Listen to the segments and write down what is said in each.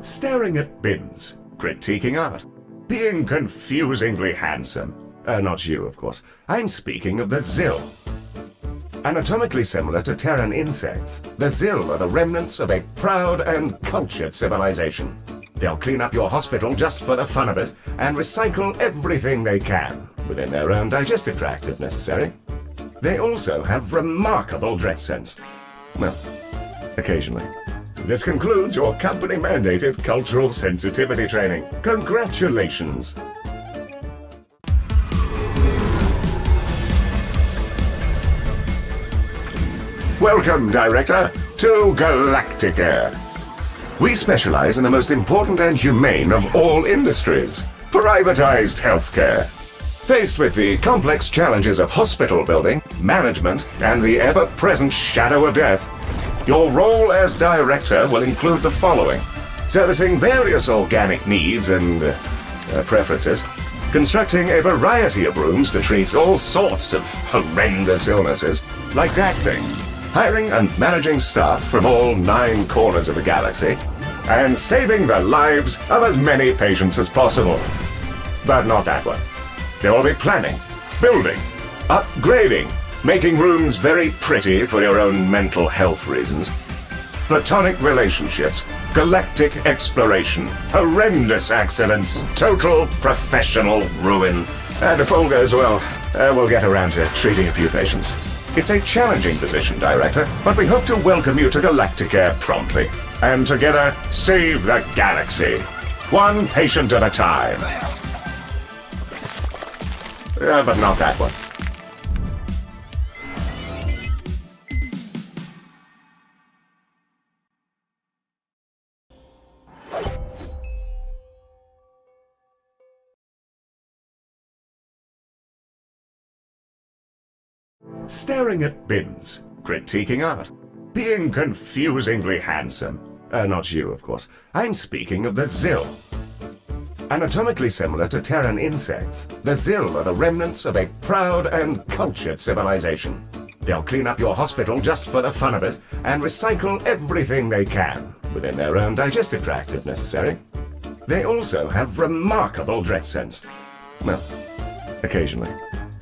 Staring at bins, critiquing art, being confusingly handsome. Not you, of course. I'm speaking of the Zill. Anatomically similar to Terran insects, the Zill are the remnants of a proud and cultured civilization. They'll clean up your hospital just for the fun of it and recycle everything they can, within their own digestive tract if necessary. They also have remarkable dress sense. Well, occasionally. This concludes your company-mandated cultural sensitivity training. Congratulations! Welcome, Director, to Galacticare. We specialize in the most important and humane of all industries, privatized healthcare. Faced with the complex challenges of hospital building, management, and the ever-present shadow of death, your role as Director will include the following: servicing various organic needs and preferences, constructing a variety of rooms to treat all sorts of horrendous illnesses, like that thing, hiring and managing staff from all 9 corners of the galaxy, and saving the lives of as many patients as possible. But not that one. There will be planning, building, upgrading, making rooms very pretty for your own mental health reasons, platonic relationships, galactic exploration, horrendous accidents, total professional ruin. And if all goes well, we'll get around to treating a few patients. It's a challenging position, Director, but we hope to welcome you to Galacticare promptly, and together save the galaxy, one patient at a time. But not that one. Staring at bins, critiquing art, being confusingly handsome. Not you, of course. I'm speaking of the Zill. Anatomically similar to Terran insects, the Zill are the remnants of a proud and cultured civilization. They'll clean up your hospital just for the fun of it and recycle everything they can, within their own digestive tract if necessary. They also have remarkable dress sense. Well, occasionally.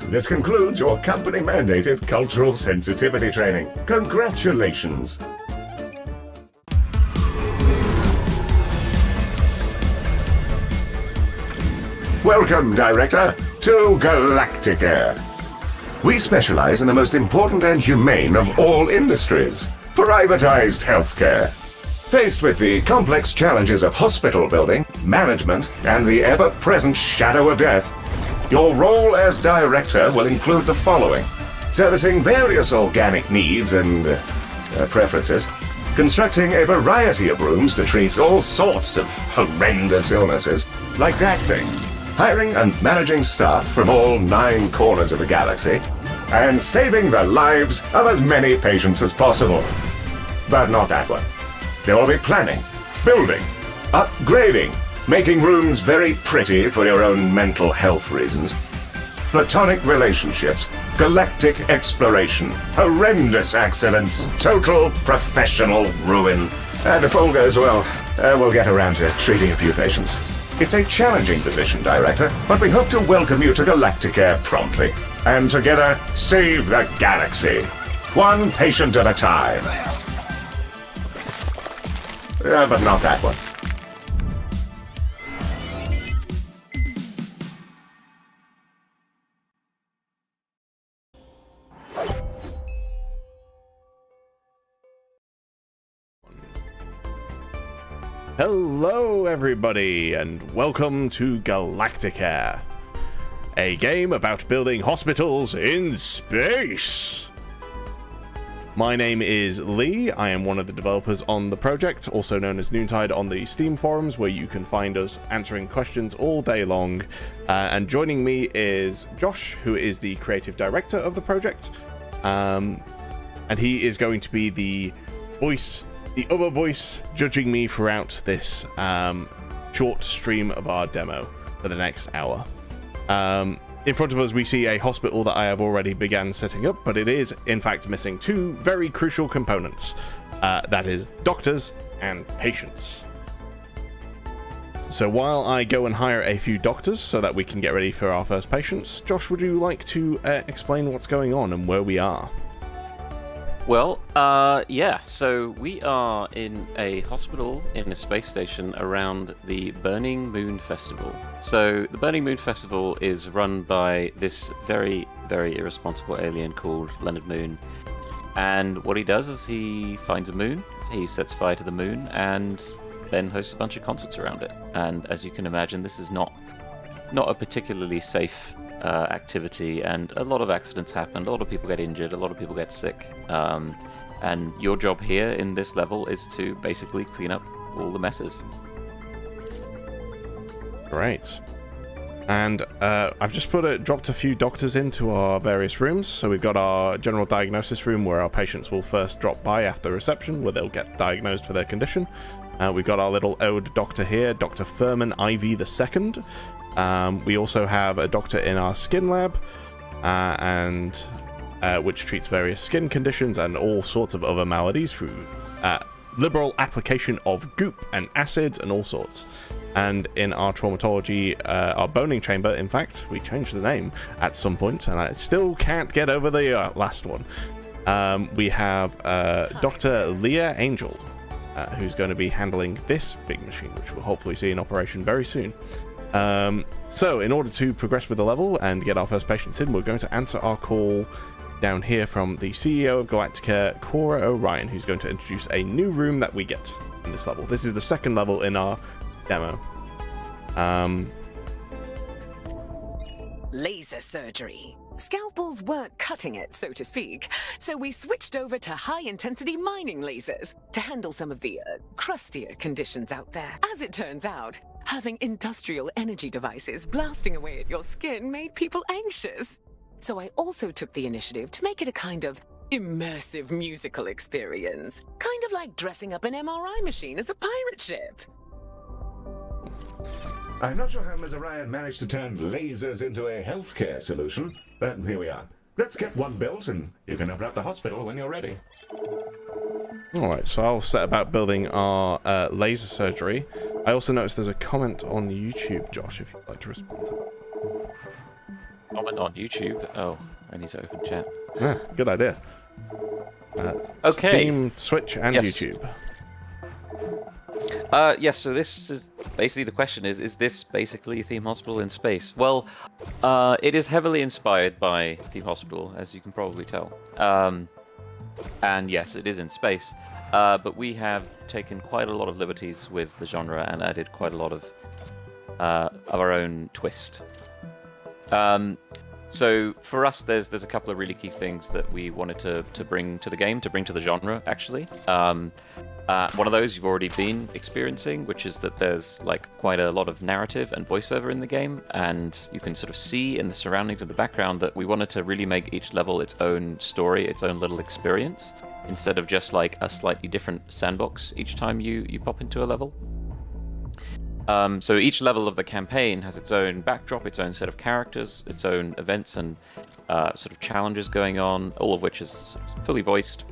This concludes your company-mandated cultural sensitivity training. Congratulations! Welcome, Director, to Galacticare. We specialize in the most important and humane of all industries, privatized healthcare. Faced with the complex challenges of hospital building, management, and the ever-present shadow of death, your role as Director will include the following: servicing various organic needs and preferences, constructing a variety of rooms to treat all sorts of horrendous illnesses, like that thing, hiring and managing staff from all 9 corners of the galaxy, and saving the lives of as many patients as possible. But not that one. There will be planning, building, upgrading, making rooms very pretty for your own mental health reasons, platonic relationships, galactic exploration, horrendous accidents, total professional ruin. And if all goes well, we'll get around to treating a few patients. It's a challenging position, Director, but we hope to welcome you to Galacticare promptly, and together save the galaxy, one patient at a time. But not that one. Hello everybody, and welcome to Galacticare, a game about building hospitals in space. My name is Lee. I am one of the developers on the project, also known as Noontide on the Steam forums, where you can find us answering questions all day long. And joining me is Josh, who is the creative director of the project, and he is going to be the other voice judging me throughout this short stream of our demo for the next hour. In front of us we see a hospital that I have already began setting up, but it is in fact missing 2 very crucial components. That is doctors and patients. So while I go and hire a few doctors so that we can get ready for our first patients, Josh, would you like to explain what's going on and where we are? Well, yeah, so we are in a hospital in a space station around the Burning Moon Festival. So the Burning Moon Festival is run by this very, very irresponsible alien called Leonard Moon. And what he does is he finds a moon, he sets fire to the moon, and then hosts a bunch of concerts around it. And as you can imagine, this is not a particularly safe activity, and a lot of accidents happen, a lot of people get injured, a lot of people get sick, and your job here in this level is to basically clean up all the messes. Great. And I've just dropped a few doctors into our various rooms. So we've got our general diagnosis room where our patients will first drop by after reception, where they'll get diagnosed for their condition. We've got our little ode doctor here, Dr. Furman Ivy II. We also have a doctor in our skin lab, which treats various skin conditions and all sorts of other maladies through liberal application of goop and acids and all sorts. And in our traumatology, our boning chamber, in fact, we changed the name at some point, and I still can't get over the last one. We have Dr. Leah Angel, who's going to be handling this big machine, which we'll hopefully see in operation very soon. So in order to progress with the level and get our first patients in, we're going to answer our call down here from the CEO of Galacticare, Cora O'Ryan, who's going to introduce a new room that we get in this level. This is the second level in our demo. Laser surgery. Scalpels weren't cutting it, so to speak, so we switched over to high-intensity mining lasers to handle some of the crustier conditions out there. As it turns out, having industrial energy devices blasting away at your skin made people anxious. So I also took the initiative to make it a kind of immersive musical experience. Kind of like dressing up an MRI machine as a pirate ship. I'm not sure how Ms. Orion managed to turn lasers into a healthcare solution, but here we are. Let's get one built, and you can open up the hospital when you're ready. Alright, so I'll set about building our laser surgery. I also noticed there's a comment on YouTube, Josh, if you'd like to respond to that. Comment on YouTube? Oh, I need to open chat. Yeah, good idea. Okay. Steam, Switch, and Yes. YouTube. Yes, so this is basically the question is this basically Theme Hospital in space? Well, it is heavily inspired by Theme Hospital, as you can probably tell. And yes, it is in space, but we have taken quite a lot of liberties with the genre and added quite a lot of our own twist. So for us, there's a couple of really key things that we wanted to bring to the game, to bring to the genre, actually. One of those you've already been experiencing, which is that there's like quite a lot of narrative and voiceover in the game, and you can sort of see in the surroundings of the background that we wanted to really make each level its own story, its own little experience, instead of just like a slightly different sandbox each time you pop into a level. So each level of the campaign has its own backdrop, its own set of characters, its own events and sort of challenges going on, all of which is fully voiced.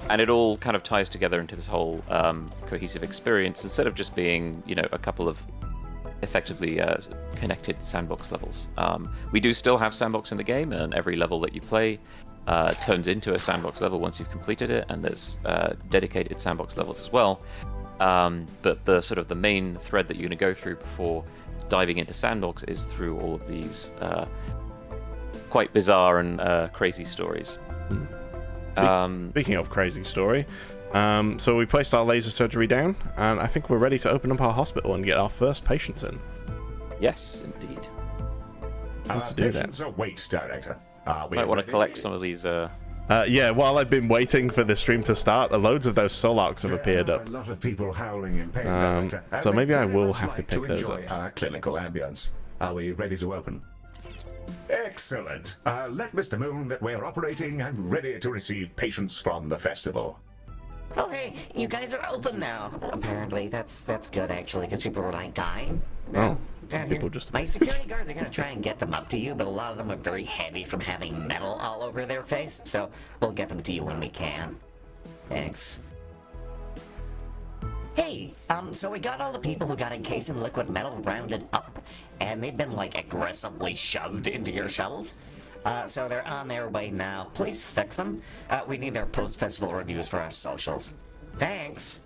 And it all kind of ties together into this whole cohesive experience, instead of just being, you know, a couple of effectively connected sandbox levels. We do still have sandbox in the game, and every level that you play turns into a sandbox level once you've completed it, and there's dedicated sandbox levels as well. But the sort of the main thread that you're going to go through before diving into sandbox is through all of these quite bizarre and crazy stories. Speaking of crazy story, so we placed our laser surgery down, and I think we're ready to open up our hospital and get our first patients in. Yes, indeed. Let's do that. Patients await, Director. Might want to collect some of these. Yeah, while I've been waiting for the stream to start, loads of those solarcs have appeared up. A lot of people howling in pain, Director. So maybe I will have to Like pick those enjoy up. Our clinical ambience. Are we ready to open? Excellent. Let Mr. Moon that we're operating and ready to receive patients from the festival. Oh, hey, you guys are open now. Apparently, that's good, actually, because people were, like, dying. Oh, Down people here. just... My security guards are going to try and get them up to you, but a lot of them are very heavy from having metal all over their face, so we'll get them to you when we can. Thanks. Hey, so we got all the people who got encased in liquid metal rounded up, and they've been, like, aggressively shoved into your shovels. So they're on their way now. Please fix them. We need their post-festival reviews for our socials. Thanks!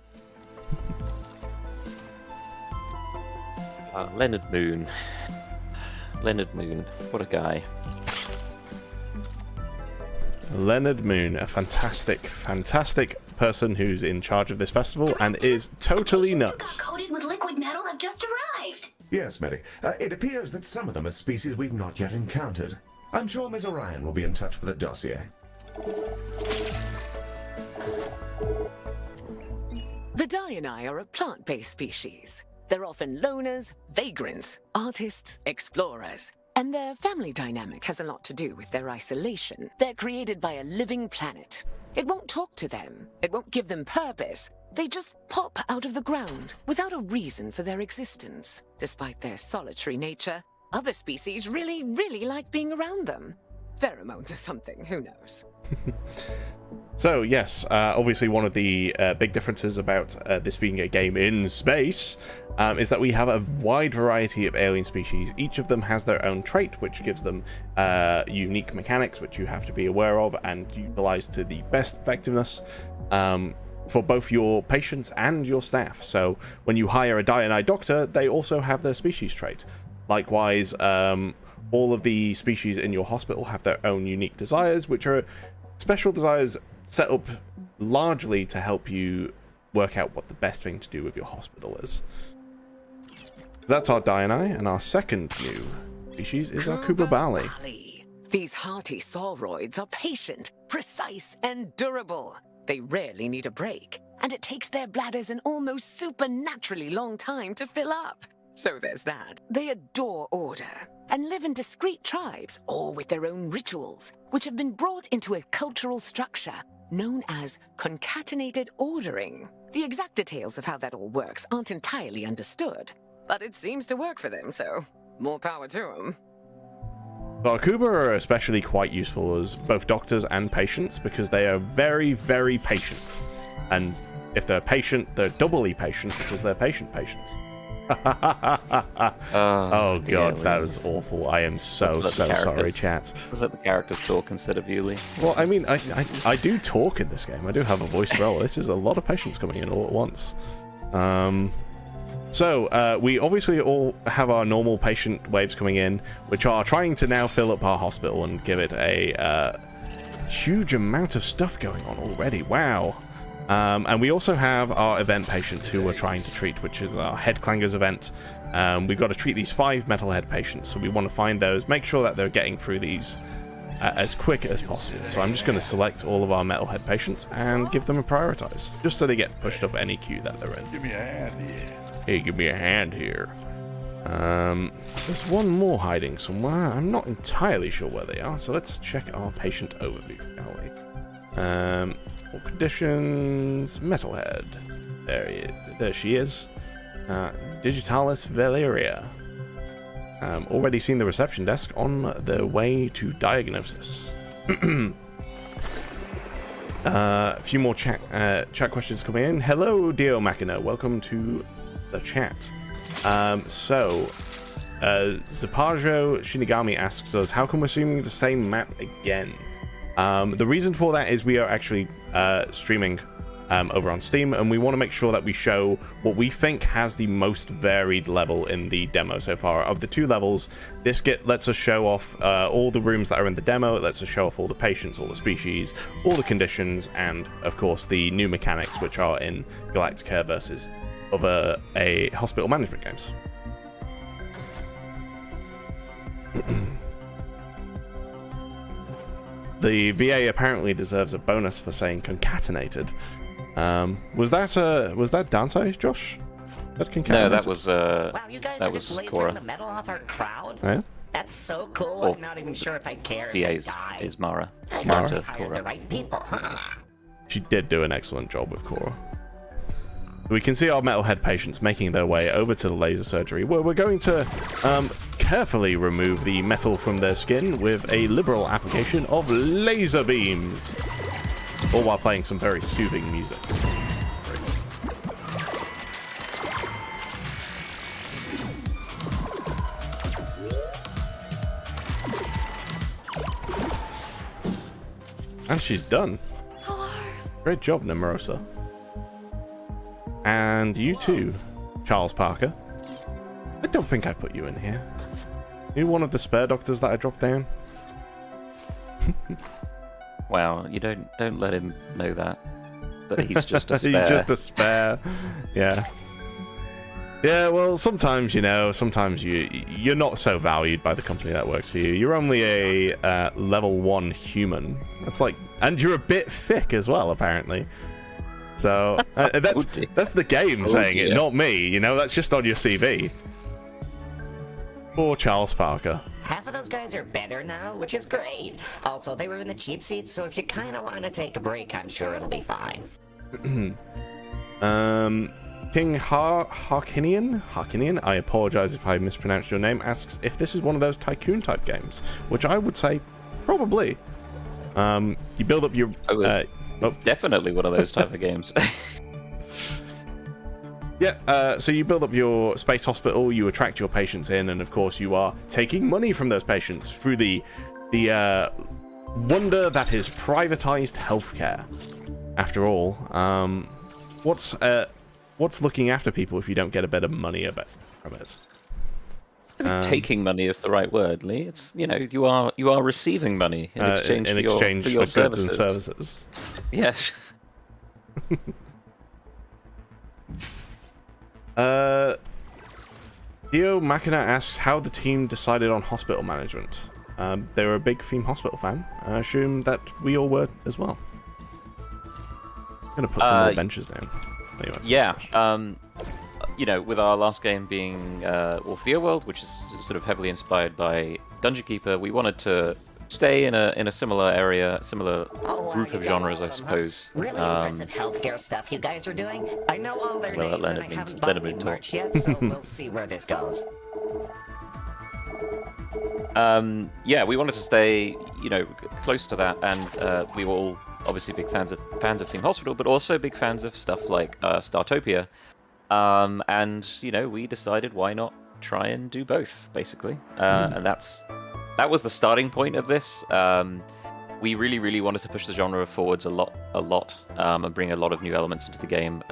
Leonard Moon. Leonard Moon, what a guy. Leonard Moon, a fantastic person who's in charge of this festival and is totally nuts. Coated with liquid metal have just arrived. Yes, Mary. It appears that some of them are species we've not yet encountered. I'm sure Ms. Orion will be in touch with a dossier. The Diani are a plant-based species. They're often loners, vagrants, artists, explorers. And their family dynamic has a lot to do with their isolation. They're created by a living planet. It won't talk to them. It won't give them purpose. They just pop out of the ground without a reason for their existence. Despite their solitary nature, other species really like being around them. Pheromones or something, who knows? So yes, obviously one of the big differences about this being a game in space is that we have a wide variety of alien species. Each of them has their own trait, which gives them unique mechanics, which you have to be aware of and utilize to the best effectiveness for both your patients and your staff. So when you hire a Diani doctor, they also have their species trait. Likewise, all of the species in your hospital have their own unique desires, which are special desires set up largely to help you work out what the best thing to do with your hospital is. That's our Diani, and our second new species is our Kubabali. These hearty sauroids are patient, precise, and durable. They rarely need a break, and it takes their bladders an almost supernaturally long time to fill up. So there's that. They adore order and live in discrete tribes, all with their own rituals, which have been brought into a cultural structure known as concatenated ordering. The exact details of how that all works aren't entirely understood, but it seems to work for them, so more power to them. Our Kuba are especially quite useful as both doctors and patients because they are very patient. And if they're patient, they're doubly patient because they're patients. Oh god, that was awful. I am so sorry, chat. Was that the characters talk instead of Yuli? Well, I mean, I do talk in this game. I do have a voice role. This is a lot of patients coming in all at once. So we obviously all have our normal patient waves coming in, which are trying to now fill up our hospital and give it a huge amount of stuff going on already. Wow. And we also have our event patients who we're trying to treat, which is our Head Clangers event. We've got to treat these 5 metalhead patients, so we want to find those, make sure that they're getting through these as quick as possible. So I'm just going to select all of our metalhead patients and give them a prioritize, just so they get pushed up any queue that they're in. Give me a hand here. Hey, give me a hand here. There's one more hiding somewhere. I'm not entirely sure where they are, so let's check our patient overview, shall we? All conditions, metalhead. There she is. Digitalis Valeria. Already seen the reception desk on the way to diagnosis. A few more chat questions coming in. Hello, Dio Machina. Welcome to the chat. Zapajo Shinigami asks us, how come we're streaming the same map again? The reason for that is we are actually streaming over on Steam, and we want to make sure that we show what we think has the most varied level in the demo so far. Of the 2 levels, this lets us show off all the rooms that are in the demo. It lets us show off all the patients, all the species, all the conditions, and of course the new mechanics which are in Galacticare versus other hospital management games. The VA apparently deserves a bonus for saying concatenated. Was that Dante, Josh? That concatenated? No, that was Wow, you guys that are was just lasering Cora. the metal off our crowd? Yeah? That's so cool. Oh. I'm not even sure if I care VA if I die. is Mara. I Mara? must have hired the right people, huh? She did do an excellent job with Cora. We can see our metalhead patients making their way over to the laser surgery, where we're going to carefully remove the metal from their skin with a liberal application of laser beams, all while playing some very soothing music. And she's done. Hello. Great job, Nemorosa. And you too, Charles Parker. I don't think I put you in here. You one of the spare doctors that I dropped down? Wow, you don't let him know that he's just a spare. He's just a spare. Yeah. Yeah, well, sometimes, you know, sometimes you're not so valued by the company that works for you. You're only a level 1 human. That's like, and you're a bit thick as well, apparently. So that's the game saying it, not me. You know, that's just on your CV. Poor Charles Parker. Half of those guys are better now, which is great. Also, they were in the cheap seats, so if you kind of want to take a break, I'm sure it'll be fine. King Harkinian, I apologize if I mispronounced your name, asks if this is one of those tycoon type games, which I would say probably. You build up your definitely one of those type of games. Yeah, so you build up your space hospital, you attract your patients in, and of course you are taking money from those patients through the wonder that is privatized healthcare. After all, what's looking after people if you don't get a bit of money from it? Taking money is the right word, Lee. It's, you know, you are receiving money in exchange for your goods services. and services. Yes. Theo Machina asks how the team decided on hospital management. They were a big theme hospital fan. I assume that we all were as well. I'm gonna put some more benches down. Anyway, yeah. You know, with our last game being Wolf of the Overworld, which is sort of heavily inspired by Dungeon Keeper, we wanted to stay in a similar area, similar group of genres, I suppose. Really impressive healthcare stuff you guys are doing. I know all their names and I haven't bought any merch yet, so we'll see where this goes. Yeah, we wanted to stay, you know, close to that, and we were all obviously big fans of Theme Hospital, but also big fans of stuff like Startopia. And you know, we decided why not try and do both, basically. And that was the starting point of this. We really wanted to push the genre forwards a lot, and bring a lot of new elements into the game.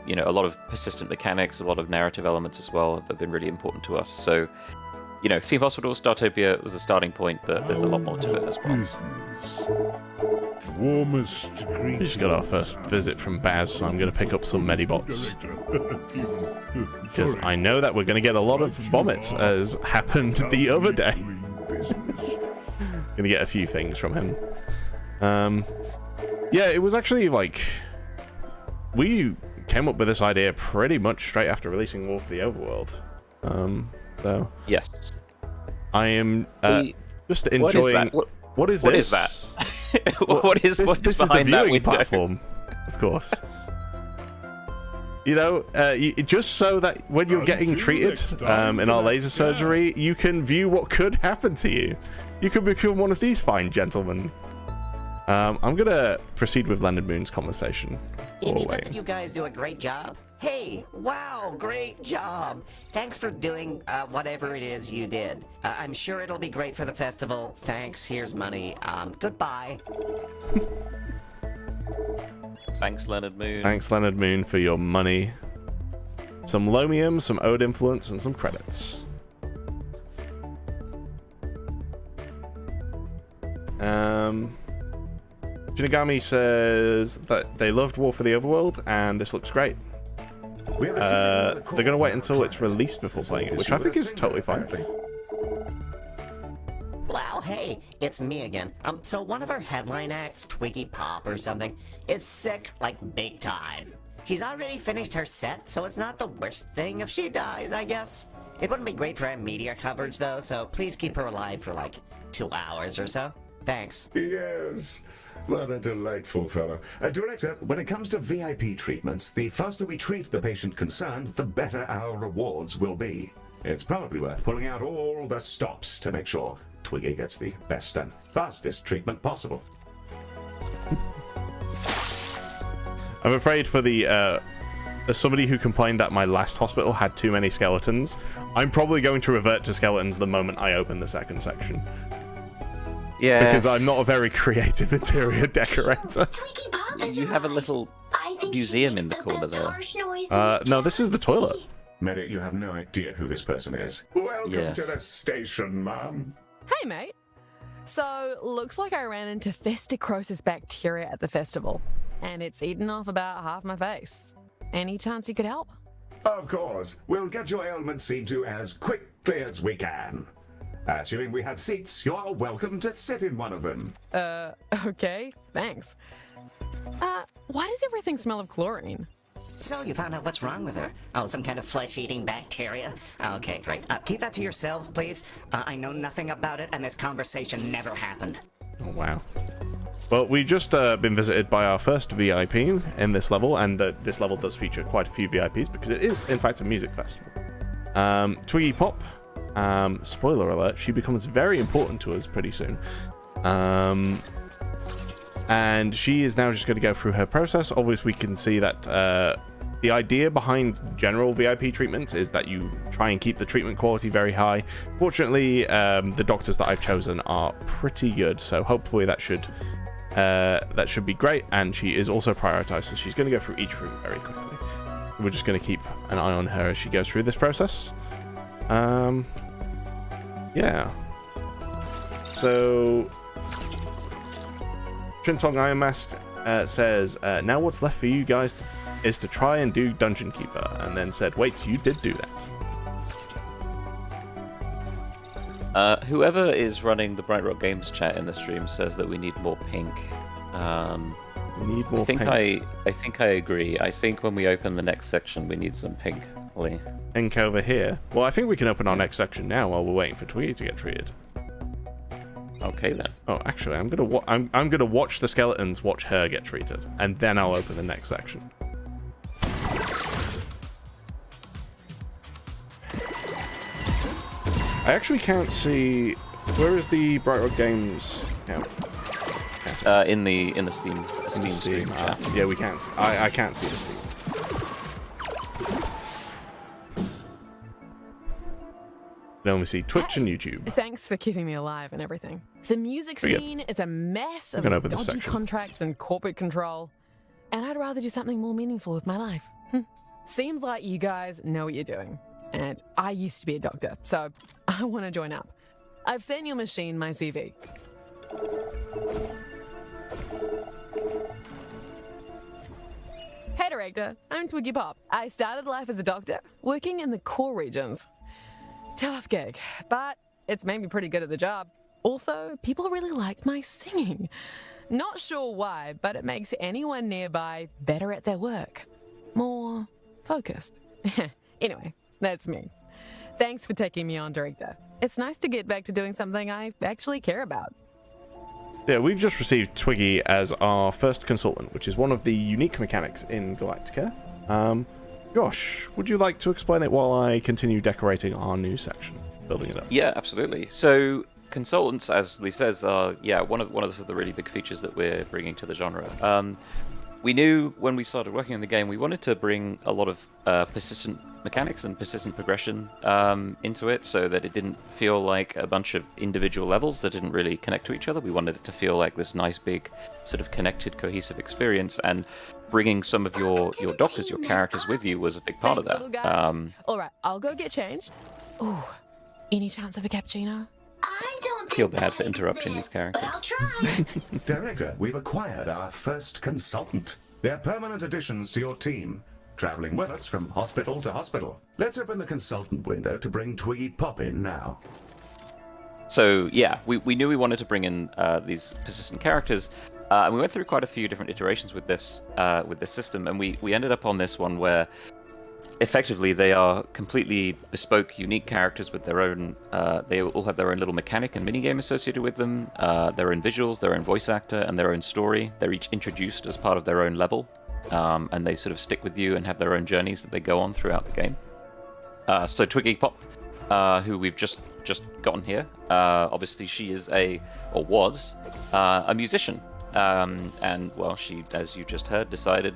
You know, a lot of persistent mechanics, a lot of narrative elements as well have been really important to us. So, you know, Theme Hospital, Startopia was the starting point, but there's a lot more to it as well. Warmest We greetings. just got our first visit from Baz, so I'm going to pick up some Medibots. Because I know that we're going to get a lot of vomit, as happened the other day. Going to get a few things from him. Yeah, it was actually like... We came up with this idea pretty much straight after releasing Wolf of the Overworld. So... Yes. I am just enjoying... What is this? What is that? What is this is the behind that viewing window? platform, of course. You know, just so that when you're getting treated in our laser surgery, you can view what could happen to you. You could become one of these fine gentlemen. I'm gonna proceed with Leonard Moon's conversation. In the event that you guys do a great job, hey, wow, great job. Thanks for doing whatever it is you did. I'm sure it'll be great for the festival. Thanks, here's money. Goodbye. Thanks, Leonard Moon. Thanks, Leonard Moon, for your money. Some Lomium, some Ode Influence, and some credits. Shinigami says that they loved War for the Overworld, and this looks great. They're going to wait until it's released before playing it, which I think is totally fine. Wow, hey, it's me again. So one of our headline acts, Twiggy Pop or something, is sick, like big time. She's already finished her set, so it's not the worst thing if she dies, I guess. It wouldn't be great for our media coverage, though, so please keep her alive for like 2 hours or so. Thanks. Yes. What a delightful fellow. Director, when it comes to VIP treatments, the faster we treat the patient concerned, the better our rewards will be. It's probably worth pulling out all the stops to make sure Twiggy gets the best and fastest treatment possible. I'm afraid for the as somebody who complained that my last hospital had too many skeletons, I'm probably going to revert to skeletons the moment I open the second section. Yeah. Because I'm not a very creative interior decorator. Twinkie Pop is You have a little I think she museum makes in the corner best there. harsh noise in the No, this is the toilet. city. Medic, you have no idea who this person is. Welcome Yes. to the station, Mum. Hey, mate. So, looks like I ran into festicrosis bacteria at the festival, and it's eaten off about half my face. Any chance you could help? Of course, we'll get your ailments seen to as quickly as we can. Assuming we have seats, you're welcome to sit in one of them. Okay, thanks. Why does everything smell of chlorine? So you found out what's wrong with her? Oh, some kind of flesh-eating bacteria? Okay, great. Keep that to yourselves, please. I know nothing about it, and this conversation never happened. Oh, wow. Well, we've just been visited by our first VIP in this level, and this level does feature quite a few VIPs because it is, in fact, a music festival. Twiggy Pop, spoiler alert, she becomes very important to us pretty soon. And she is now just going to go through her process. Obviously, we can see that the idea behind general VIP treatments is that you try and keep the treatment quality very high. Fortunately, the doctors that I've chosen are pretty good, so hopefully that should be great. And she is also prioritized, so she's going to go through each room very quickly. We're just going to keep an eye on her as she goes through this process. Yeah. So Trintong Iron Mask says, now what's left for you guys is to try and do Dungeon Keeper, and then said, wait, you did do that. Whoever is running the Bright Rock Games chat in the stream says that we need more pink. We need more pink. I think I agree. I think when we open the next section, we need some pink. Lee. Pink over here. Well, I think we can open our next section now while we're waiting for Twiggy to get treated. Okay then. Oh, actually, I'm gonna watch the skeletons watch her get treated, and then I'll open the next section. I actually can't see. Where is the Bright Rock Games count? In the Steam stream chat. Yeah, we can't. I can't see the Steam. I can only see Twitch and YouTube. Thanks for keeping me alive and everything. The music scene is a mess of gonna open this dodgy section. contracts and corporate control, and I'd rather do something more meaningful with my life. Seems like you guys know what you're doing, and I used to be a doctor, so I want to join up. I've sent your machine my CV. Hey Director, I'm Twiggy Pop. I started life as a doctor, working in the core regions. Tough gig, but it's made me pretty good at the job. Also, people really like my singing. Not sure why, but it makes anyone nearby better at their work. More focused. Anyway, that's me. Thanks for taking me on, Director. It's nice to get back to doing something I actually care about. Yeah, we've just received Twiggy as our first consultant, which is one of the unique mechanics in Galacticare. Josh, would you like to explain it while I continue decorating our new section, building it up? Yeah, absolutely. So consultants, as Lee says, are one of the really big features that we're bringing to the genre. We knew when we started working on the game, we wanted to bring a lot of persistent mechanics and persistent progression into it, so that it didn't feel like a bunch of individual levels that didn't really connect to each other. We wanted it to feel like this nice, big, sort of connected, cohesive experience, and bringing some of your doctors, your characters with you was a big part Thanks, of little that. guy. All right, I'll go get changed. Ooh, any chance of a cappuccino? I don't Feel think bad for that interrupting these exists, characters. but I'll try. Director, we've acquired our first consultant. They're permanent additions to your team, traveling with us from hospital to hospital. Let's open the consultant window to bring Twiggy Pop in now. So yeah, we knew we wanted to bring in these persistent characters, and we went through quite a few different iterations with this system, and we ended up on this one where effectively they are completely bespoke, unique characters with their own. They all have their own little mechanic and minigame associated with them, their own visuals, their own voice actor, and their own story. They're each introduced as part of their own level, and they sort of stick with you and have their own journeys that they go on throughout the game. So Twiggy Pop, who we've just gotten here, obviously she is was a musician, and well, she, as you just heard, decided,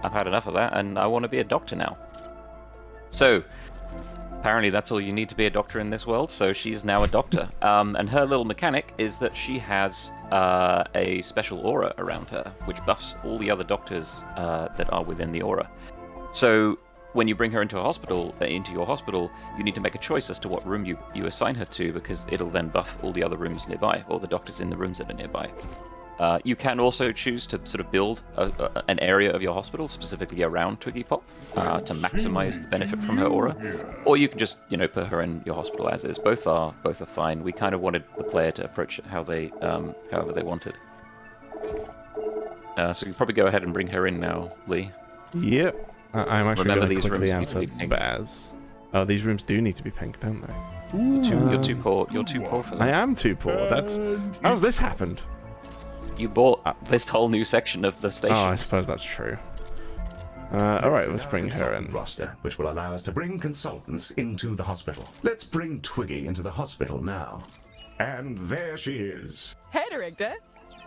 I've had enough of that and I want to be a doctor now. So apparently that's all you need to be a doctor in this world, so she's now a doctor. And her little mechanic is that she has a special aura around her, which buffs all the other doctors that are within the aura. So when you bring her into your hospital, you need to make a choice as to what room you assign her to, because it'll then buff all the other rooms nearby, or the doctors in the rooms that are nearby. You can also choose to sort of build an area of your hospital specifically around Twiggy Pop to maximize the benefit from her aura, or you can just put her in your hospital as is. Both are fine. We kind of wanted the player to approach it how they however they wanted. So you probably go ahead and bring her in now, Lee. Yep. I'm actually Remember, going to these quickly rooms answer need to be pink. Baz. Oh, these rooms do need to be pink, don't they? You're too poor. You're too poor for that. I am too poor. How's this happened? You bought this whole new section of the station. Oh, I suppose that's true. Alright, let's This is our bring her consultant in. roster, which will allow us to bring consultants into the hospital. Let's bring Twiggy into the hospital now. And there she is. Hey, Director.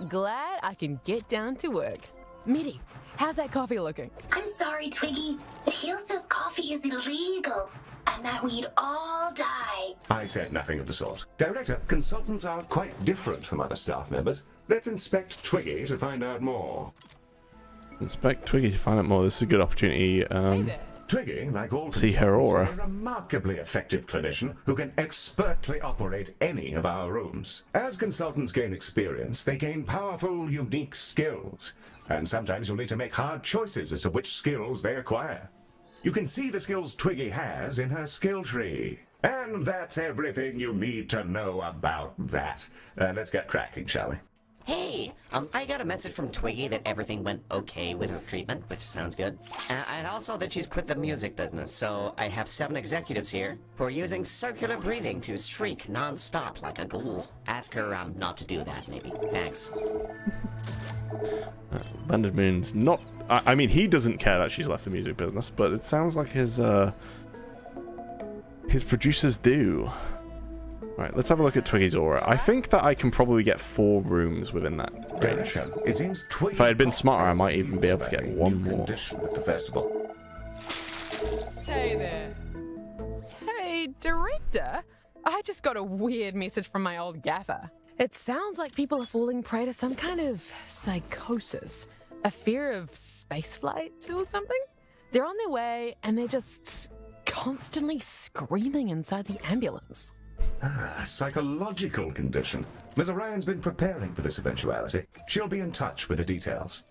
Glad I can get down to work. Mitty, how's that coffee looking? I'm sorry, Twiggy, but Heel says coffee is illegal, and that we'd all die. I said nothing of the sort. Director, consultants are quite different from other staff members. Let's inspect Twiggy to find out more. Inspect Twiggy to find out more. This is a good opportunity. Hey there. Twiggy, like all See her consultants, aura. is a remarkably effective clinician who can expertly operate any of our rooms. As consultants gain experience, they gain powerful, unique skills. And sometimes you'll need to make hard choices as to which skills they acquire. You can see the skills Twiggy has in her skill tree. And that's everything you need to know about that. Let's get cracking, shall we? Hey, I got a message from Twiggy that everything went okay with her treatment, which sounds good. And also that she's quit the music business, so I have 7 executives here who are using circular breathing to shriek non-stop like a ghoul. Ask her not to do that, maybe. Thanks. Blended Moon's not... I mean, he doesn't care that she's left the music business, but it sounds like his producers do. Right, let's have a look at Twiggy's aura. I think that I can probably get 4 rooms within that range. Director, it seems Twiggy If I had been Pop smarter, I has might even be able to get a one new more. condition with the festival. Hey there. Hey, Director. I just got a weird message from my old gaffer. It sounds like people are falling prey to some kind of psychosis. A fear of spaceflight or something? They're on their way and they're just constantly screaming inside the ambulance. A psychological condition. Ms. Orion's been preparing for this eventuality. She'll be in touch with the details.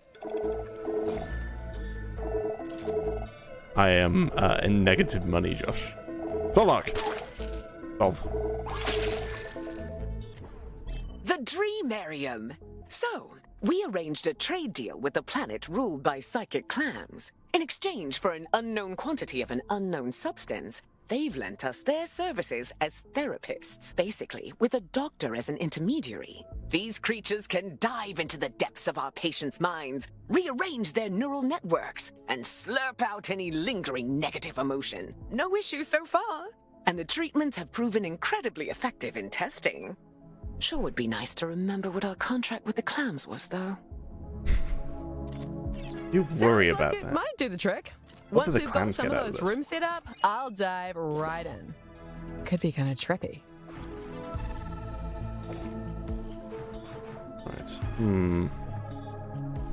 I am in negative money, Josh. Solok! Solve. The Dreamarium. So, we arranged a trade deal with the planet ruled by psychic clams. In exchange for an unknown quantity of an unknown substance, they've lent us their services as therapists, basically with a doctor as an intermediary. These creatures can dive into the depths of our patients' minds, rearrange their neural networks, and slurp out any lingering negative emotion. No issue so far. And the treatments have proven incredibly effective in testing. Sure would be nice to remember what our contract with the clams was, though. You worry Sounds about like it that. might do the trick. What do Once the we've got clams some get of out of those this? rooms set up, I'll dive right in. Could be kind of trippy. Right.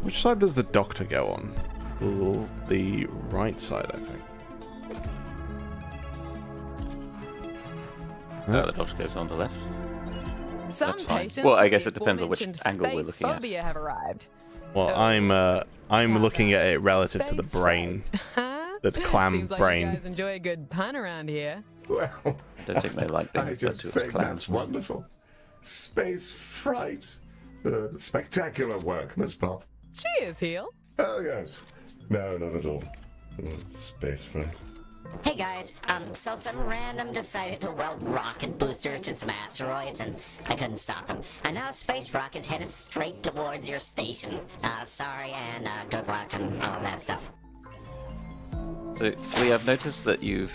Which side does the doctor go on? Ooh, the right side, I think. The doctor goes on the left. Some That's fine. patients Well, I with guess the it depends on which aforementioned angle we're space looking at. phobia have arrived. Well, Oh. I'm looking at it relative to the Space brain. fright. Huh? The clam Seems like brain. you guys enjoy a good pun around here. Well, Don't think they like being I referred just to as think clams. that's wonderful. Space fright. Spectacular work, Miss Pop. Cheers, Heel. Oh, yes. No, not at all. Space fright. Hey guys, so some random decided to weld rocket boosters to some asteroids, and I couldn't stop them. And now space rockets headed straight towards your station. Sorry, and good luck and all that stuff. So, Lee, I've noticed that you've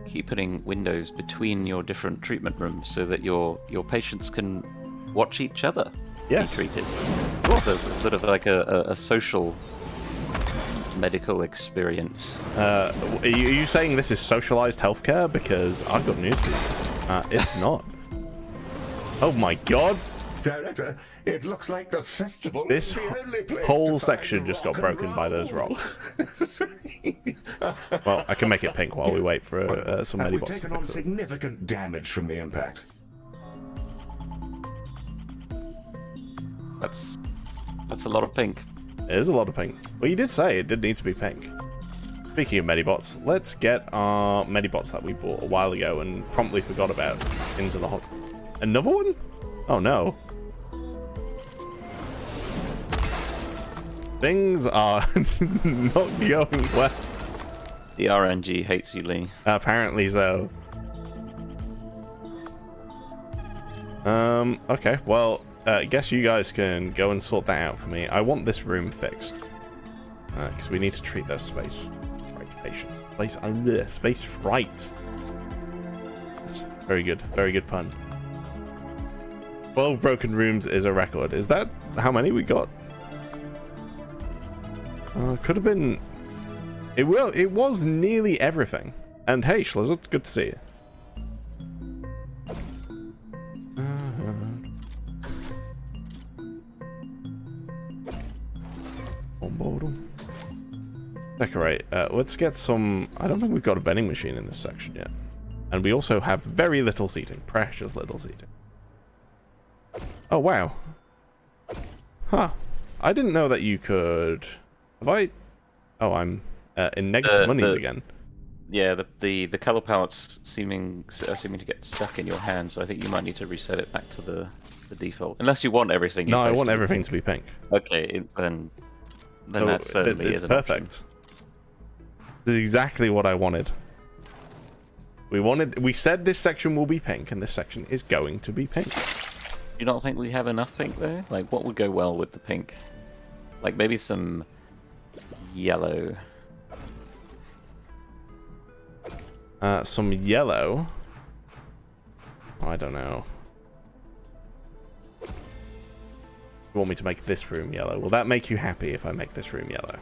keep putting windows between your different treatment rooms so that your patients can watch each other Yes. be treated. So it's sort of like a social medical experience. Are you saying this is socialized healthcare? Because I've got news for you. It's not. Oh my god! Director, it looks like the festival This is the only place whole to section find just got rock and broken by those roll. rocks. Well, I can make it pink while we wait for some We've medibots to taken on fix it. significant damage from the impact. That's a lot of pink. It is a lot of pink. Well, you did say it did need to be pink. Speaking of medibots, let's get our medibots that we bought a while ago and promptly forgot about into the hot. Another one? Oh no. Things are not going well. The RNG hates you, Lee. Apparently so. Okay, well, I guess you guys can go and sort that out for me. I want this room fixed. Because we need to treat those space fright patients. Space fright. That's very good pun. 12 broken rooms is a record. Is that how many we got? Could have been... It was nearly everything. And hey, Schlizzard, good to see you. Decorate. Let's get some... I don't think we've got a vending machine in this section yet. And we also have very little seating. Precious little seating. Oh, wow. Huh. I didn't know that you could... Have I... Oh, I'm in negative monies again. Yeah, the color palettes seeming to get stuck in your hand, so I think you might need to reset it back to the default. Unless you want everything. No, I want everything to be pink. Okay, then that certainly it's is an perfect. option. This is exactly what I wanted. We said this section will be pink, and this section is going to be pink. You don't think we have enough pink there? Like, what would go well with the pink? Like, maybe some yellow. Some yellow. I don't know. You want me to make this room yellow? Will that make you happy if I make this room yellow?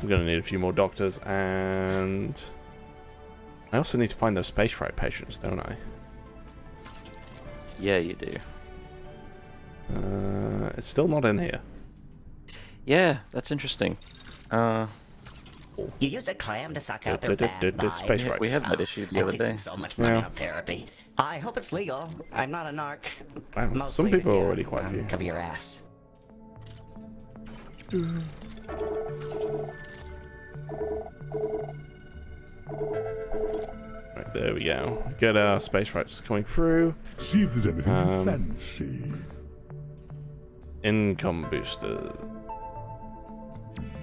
I'm gonna need a few more doctors, and I also need to find those space fright patients, don't I? Yeah, you do. It's still not in here. Yeah, that's interesting. You use a clam to suck out their bad Space vibes. fright. We had that issue the At other least day. it's so much money Yeah. on therapy. I hope it's legal. I'm not a narc. Wow, Mostly, some people but are yeah, already quite a few. Cover your ass. Right, there we go. Get our space frights coming through. See if there's anything you fancy. Income booster.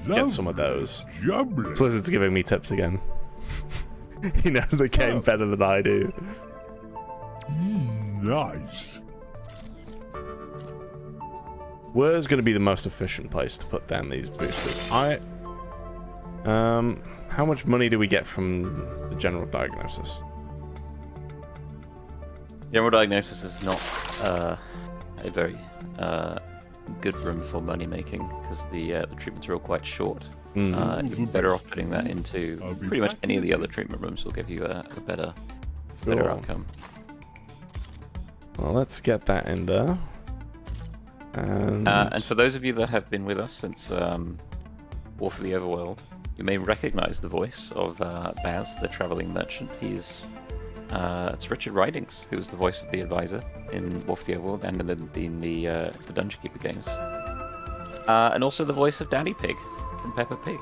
Get some of those. Jubbly. Blizzard's giving me tips again. He knows the game better than I do. Nice. Where's going to be the most efficient place to put down these boosters? How much money do we get from the general diagnosis? General diagnosis is not a very good room for money making because the treatments are all quite short. You're better off putting that into pretty much any of the other treatment rooms. Will give you a better Cool. outcome. Well, let's get that in there. And for those of you that have been with us since War for the Overworld, you may recognize the voice of Baz, the traveling merchant. It's Richard Ridings, who was the voice of the advisor in War for the Overworld and in the Dungeon Keeper games. And also the voice of Daddy Pig from Peppa Pig.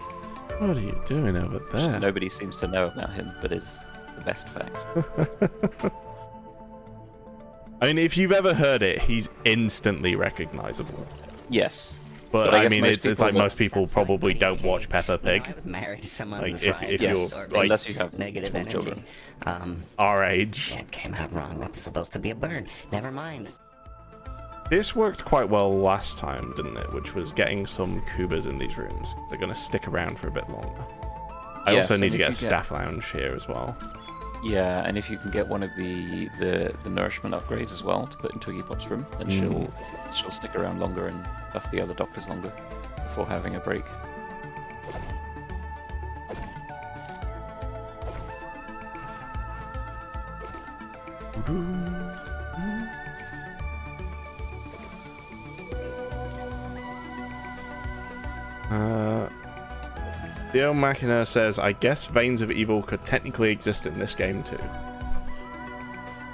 What are you doing over there? Nobody seems to know about him, but is the best fact. I mean, if you've ever heard it, he's instantly recognizable. Yes. But I I guess mean, most it's like people most people probably don't watch Peppa Pig. I would marry someone Like, with if fried you're, rice or like, unless you have negative small energy. children. Our age. It came out wrong. That's supposed to be a burn. Never mind. This worked quite well last time, didn't it? Which was getting some Kubas in these rooms. They're going to stick around for a bit longer. I Yes, also need and to if get a you staff lounge here as well. Yeah, and if you can get one of the nourishment upgrades as well to put in Twiggy Pop's room, then she'll stick around longer and buff the other doctors longer before having a break. Theo Machina says, I guess Veins of Evil could technically exist in this game too.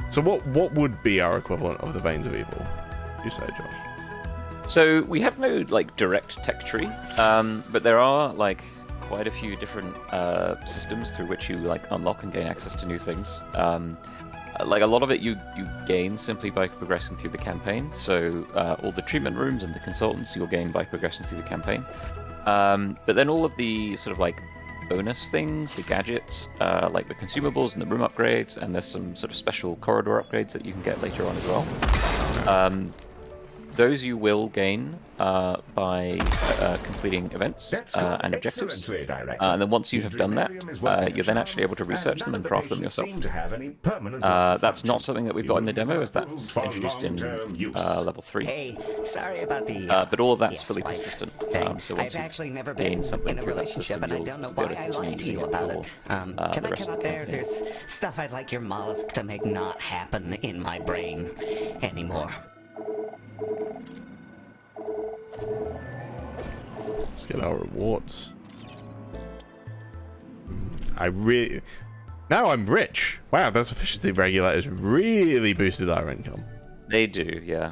So what would be our equivalent of the Veins of Evil? You say, Josh? So we have no like direct tech tree, but there are like quite a few different systems through which you like unlock and gain access to new things. Like a lot of it you gain simply by progressing through the campaign. So all the treatment rooms and the consultants you'll gain by progressing through the campaign. But then all of the sort of like bonus things, the gadgets, like the consumables and the room upgrades, and there's some sort of special corridor upgrades that you can get later on as well. Those you will gain by completing events and objectives. And then once you have done that, you're then actually able to research them and craft them yourself. That's not something that we've got in the demo, as that's introduced in level 3. Hey, sorry about the. But all of that's fully well, persistent. Thanks. So once I've actually never gain been something in a through that relationship, system, and I you'll don't know be able why to I continue lied to using you it about for, it. Can I the rest come of up the there? campaign. There's stuff I'd like your mollusk to make not happen in my brain anymore. Let's get our rewards. Now I'm rich. Wow, those efficiency regulators really boosted our income. They do, yeah.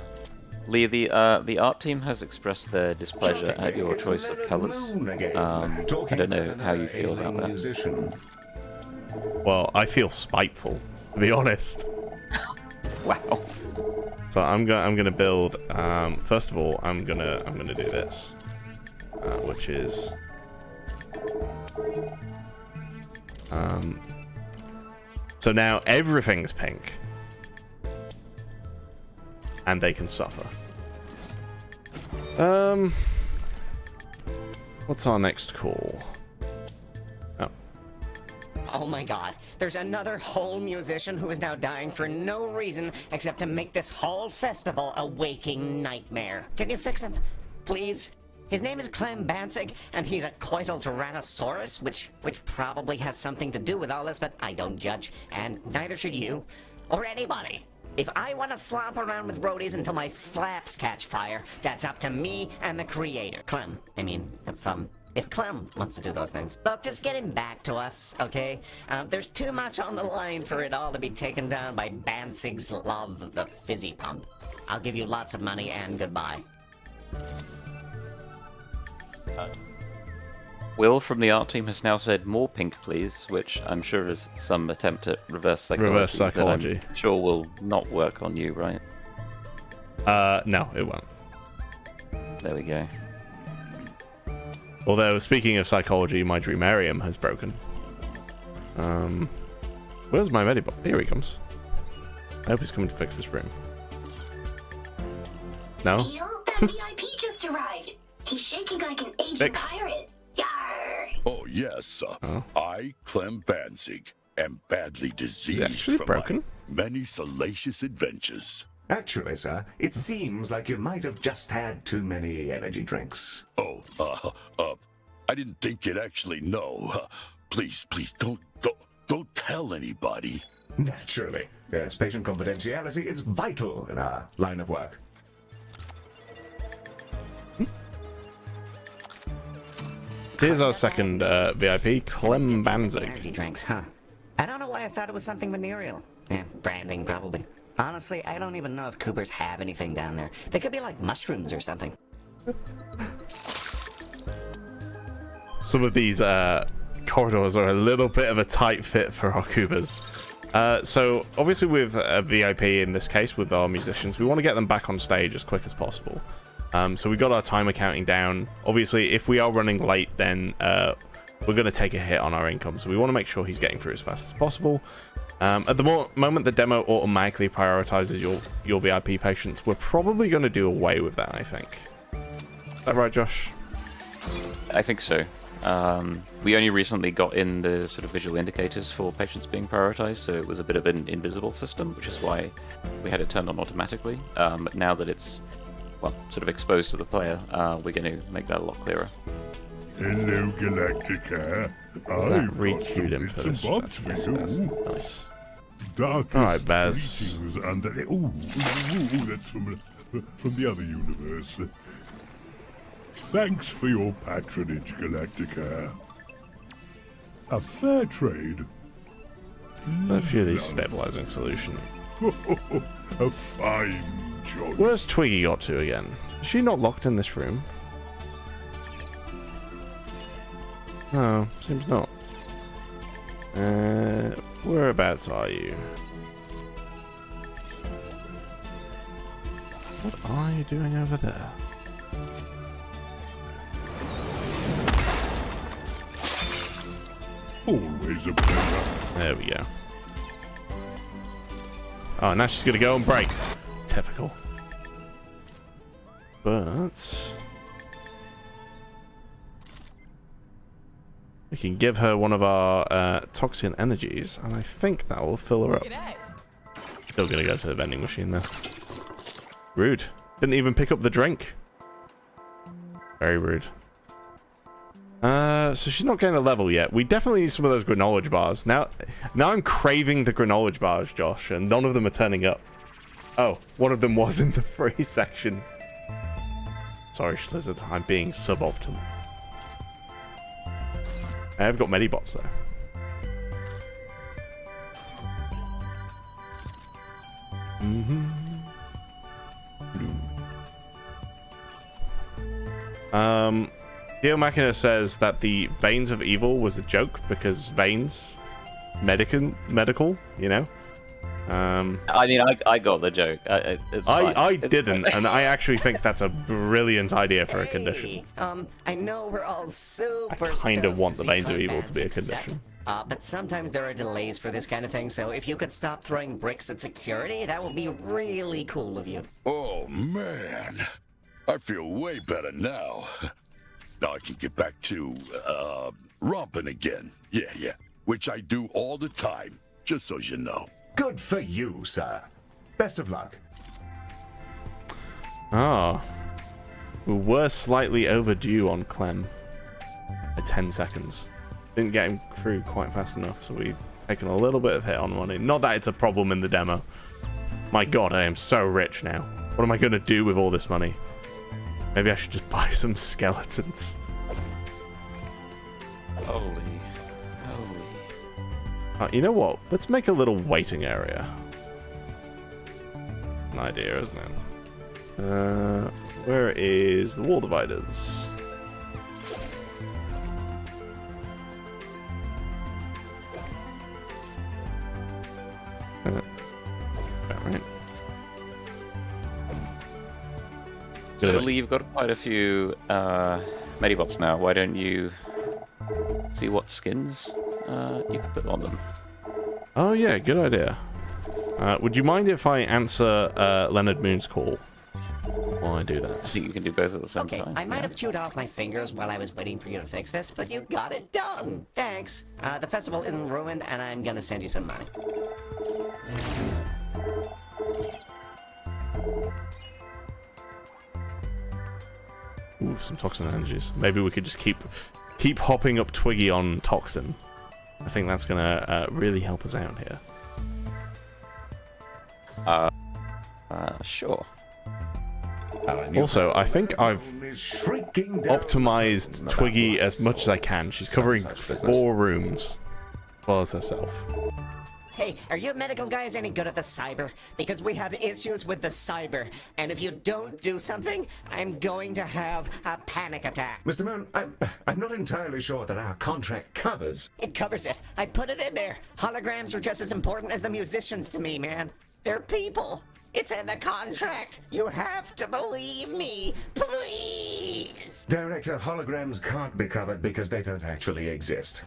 Lee, the art team has expressed their displeasure at your choice of colours. I don't know how you feel about that. Well, I feel spiteful, to be honest. Wow. So I'm gonna build. First of all, I'm gonna do this, which is so now everything's pink, and they can suffer. What's our next call? Oh my god, there's another whole musician who is now dying for no reason except to make this whole festival a waking nightmare. Can you fix him? Please? His name is Clem Banzig, and he's a coital tyrannosaurus, which probably has something to do with all this, but I don't judge, and neither should you, or anybody. If I want to slop around with roadies until my flaps catch fire, that's up to me and the creator. Clem, I mean, if Clem wants to do those things. Look, just get him back to us, okay? There's too much on the line for it all to be taken down by Banzig's love of the fizzy pump. I'll give you lots of money and goodbye. Will from the art team has now said more pink, please, which I'm sure is some attempt at reverse psychology. Reverse psychology. That I'm sure will not work on you, right? No, it won't. There we go. Although, speaking of psychology, my Dreamarium has broken. Where's my Medibot? Here he comes. I hope he's coming to fix this room. No? Neil, that VIP just arrived. He's shaking like an aged pirate. Yarr! Oh, yes. I, Clem Banzig, am badly diseased from broken? my many salacious adventures. Actually, sir, it seems like you might have just had too many energy drinks. Oh, I didn't think you'd actually know. Please, don't tell anybody. Naturally. Yes, patient confidentiality is vital in our line of work. Here's our second VIP, Clem Banzig. Energy drinks, huh? I don't know why I thought it was something venereal. Yeah, branding, probably. Honestly, I don't even know if Coopers have anything down there. They could be like mushrooms or something. Some of these corridors are a little bit of a tight fit for our Coopers. So, obviously with a VIP in this case, with our musicians, we want to get them back on stage as quick as possible. So we got our timer counting down. Obviously, if we are running late, then we're going to take a hit on our income. So we want to make sure he's getting through as fast as possible. At the moment the demo automatically prioritizes your VIP patients, we're probably going to do away with that, I think. Is that right, Josh? I think so. We only recently got in the sort of visual indicators for patients being prioritized, so it was a bit of an invisible system, which is why we had it turned on automatically. But now that it's, well, sort of exposed to the player, we're going to make that a lot clearer. Hello, Galacticare. I've got Recruit him some for bits this. and bobs for Yes, you. Baz. Nice. Darkest Alright, Baz. greetings under the... Ooh, that's from the other universe. Thanks for your patronage, Galacticare. A fair trade. A few of these stabilizing solution. A fine choice. Where's Twiggy got to again? Is she not locked in this room? No, seems not. Whereabouts are you? What are you doing over there? Always a pleasure. There we go. Oh, now she's gonna go and break. Typical. But we can give her one of our toxin energies, and I think that will fill her up. Still gonna go to the vending machine though. Rude. Didn't even pick up the drink. Very rude. So she's not getting a level yet. We definitely need some of those granola bars. Now I'm craving the granola bars, Josh, and none of them are turning up. Oh, one of them was in the free section. Sorry, Schlizzard, I'm being suboptimal. I've got Medibots though. Theo Machina says that the Veins of Evil was a joke because veins, medical, you know. I mean, I got the joke. It's fine. I didn't, and I actually think that's a brilliant idea for a condition. I know we're all super I kind of stoked want to the see Veins of Evil Conrad's to be a success. condition. But sometimes there are delays for this kind of thing, so if you could stop throwing bricks at security, that would be really cool of you. Oh, man. I feel way better now. Now I can get back to, romping again. Yeah. Which I do all the time, just so you know. Good for you, sir. Best of luck. Ah. We were slightly overdue on Clem. By 10 seconds. Didn't get him through quite fast enough, so we've taken a little bit of hit on money. Not that it's a problem in the demo. My god, I am so rich now. What am I going to do with all this money? Maybe I should just buy some skeletons. Holy. You know what? Let's make a little waiting area. An idea, isn't it? Where is the wall dividers? Right. So Lee, you've got quite a few Medibots now. Why don't you see what skins you can put on them? Oh yeah, good idea. Would you mind if I answer Leonard Moon's call while I do that? I think you can do both at the same Okay, time. I might have chewed off my fingers while I was waiting for you to fix this, but you got it done. Thanks. The festival isn't ruined, and I'm gonna send you some money. Ooh, some toxin energies. Maybe we could just keep hopping up Twiggy on toxin. I think that's gonna really help us out here. Sure. Also, I think I've optimized Twiggy as much as I can. She's covering 4 rooms, as well as herself. Hey, are you medical guys any good at the cyber? Because we have issues with the cyber, and if you don't do something, I'm going to have a panic attack. Mr. Moon, I'm not entirely sure that our contract covers. It covers it. I put it in there. Holograms are just as important as the musicians to me, man. They're people. It's in the contract. You have to believe me, please. Director, holograms can't be covered because they don't actually exist.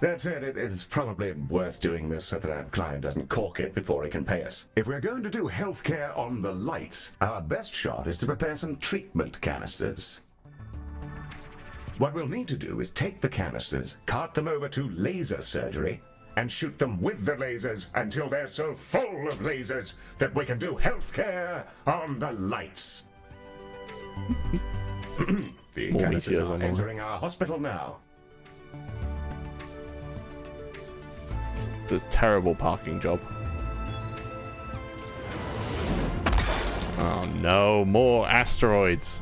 That said, it is probably worth doing this so that our client doesn't cork it before he can pay us. If we're going to do healthcare on the lights, our best shot is to prepare some treatment canisters. What we'll need to do is take the canisters, cart them over to laser surgery, and shoot them with the lasers until they're so full of lasers that we can do healthcare on the lights. The More canisters meteors are on entering our hospital now. The terrible parking job. Oh no, more asteroids.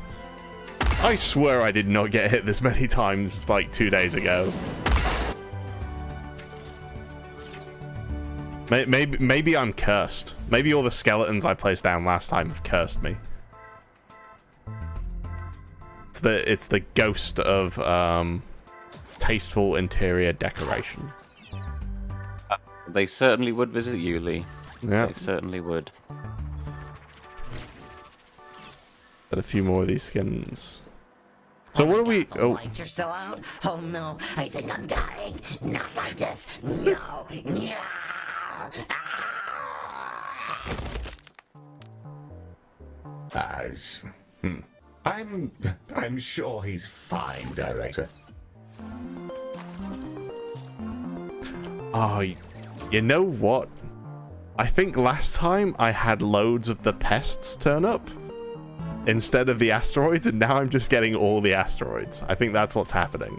I swear I did not get hit this many times like 2 days ago. Maybe I'm cursed. Maybe all the skeletons I placed down last time have cursed me. It's the ghost of tasteful interior decoration. They certainly would visit you, Lee. Yeah. They certainly would. But a few more of these skins. So what are we? The Oh, lights are still out? Oh no, I think I'm dying. Not like this. No. No. I'm sure he's fine, Director. oh, you know what? I think last time I had loads of the pests turn up instead of the asteroids, and now I'm just getting all the asteroids. I think that's what's happening.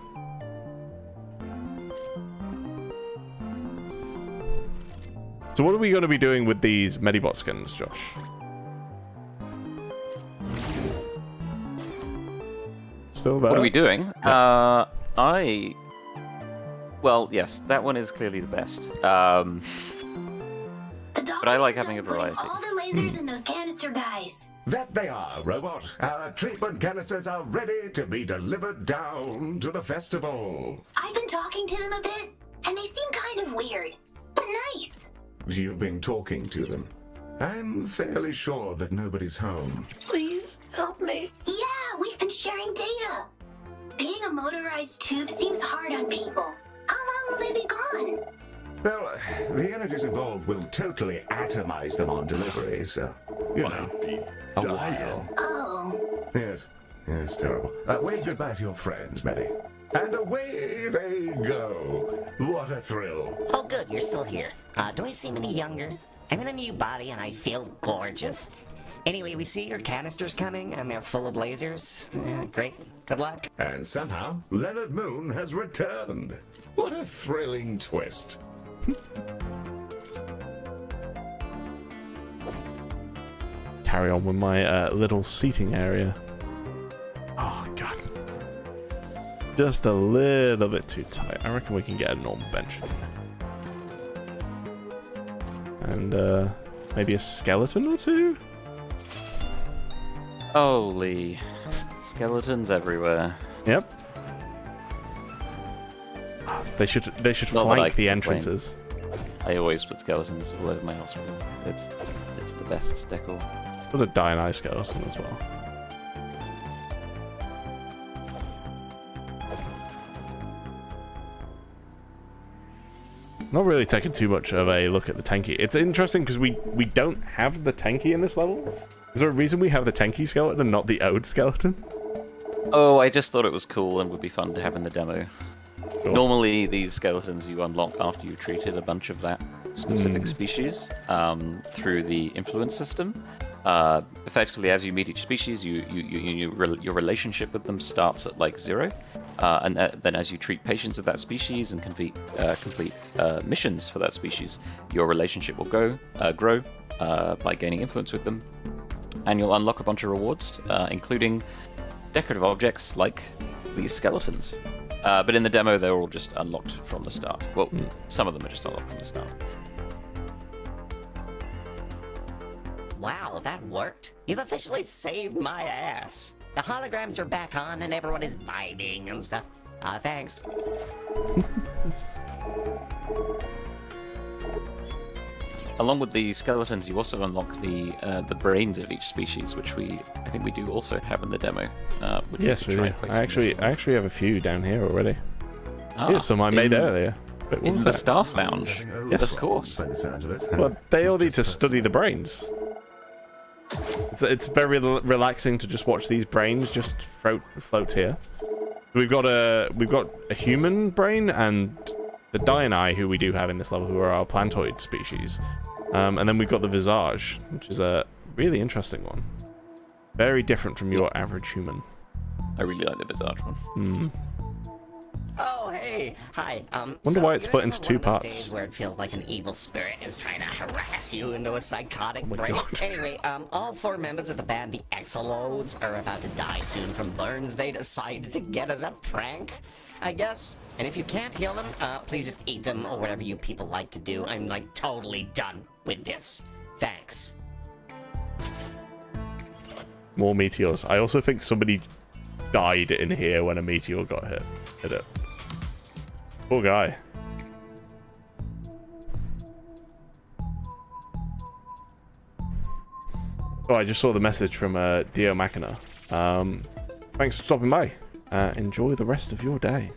So what are we going to be doing with these Medibot skins, Josh? Still there? What are we doing? Well, yes, that one is clearly the best. The But I like having a putting variety. all the lasers in those canister guys. That they are, Robot. Our treatment canisters are ready to be delivered down to the festival. I've been talking to them a bit, and they seem kind of weird, but nice. You've been talking to them. I'm fairly sure that nobody's home. Please help me. Yeah, we've been sharing data. Being a motorized tube seems hard on people. How long will they be gone? Well, the energies involved will totally atomize them on delivery, so, you know, a while. Oh. Yes, it's terrible. Wave goodbye to your friends, Maddie. And away they go. What a thrill. Oh good, you're still here. Do I seem any younger? I'm in a new body and I feel gorgeous. Anyway, we see your canisters coming and they're full of lasers. Great. Good luck. And somehow, Leonard Moon has returned. What a thrilling twist. Carry on with my little seating area. Oh god, just a little bit too tight. I reckon we can get a normal bench and maybe a skeleton or two. Holy skeletons everywhere. Yep. They should Not that I flank the can entrances. I always put skeletons all over my house room. It's the best decor. Put a Dionysus skeleton as well. Not really taking too much of a look at the Tenki. It's interesting because we don't have the Tenki in this level. Is there a reason we have the Tenki skeleton and not the Ode skeleton? Oh, I just thought it was cool and would be fun to have in the demo. Sure. Normally, these skeletons you unlock after you've treated a bunch of that specific species through the influence system. Effectively, as you meet each species, your relationship with them starts at like 0, and then as you treat patients of that species and complete missions for that species, your relationship will grow by gaining influence with them, and you'll unlock a bunch of rewards, including decorative objects like these skeletons. But in the demo, they're all just unlocked from the start. Well, some of them are just unlocked from the start. Wow, that worked. You've officially saved my ass. The holograms are back on and everyone is vibing and stuff. Thanks. Along with the skeletons, you also unlock the brains of each species, which I think we do also have in the demo. Yes, we do. I actually have a few down here already. Here's some I made earlier. Wait, what In was the that? staff lounge. Yes. Of course. By the sounds of it. Well, they all need to study the brains. It's very relaxing to just watch these brains just float here. We've got a human brain and the Diani, who we do have in this level, who are our plantoid species. And then we've got the Visage, which is a really interesting one. Very different from your average human. I really like the Visage one. Mm. Oh, hey, hi. Wonder why it's split into two parts. Days where it feels like an evil spirit is trying to harass you into a psychotic my break. God. Anyway, all 4 members of the band, the Exolodes, are about to die soon from burns they decided to get as a prank, I guess. And if you can't heal them, please just eat them or whatever you people like to do. I'm like totally done with this. Thanks. More meteors. I also think somebody died in here when a meteor got hit it. Poor guy. Oh, I just saw the message from Dio Machina. Thanks for stopping by. Enjoy the rest of your day.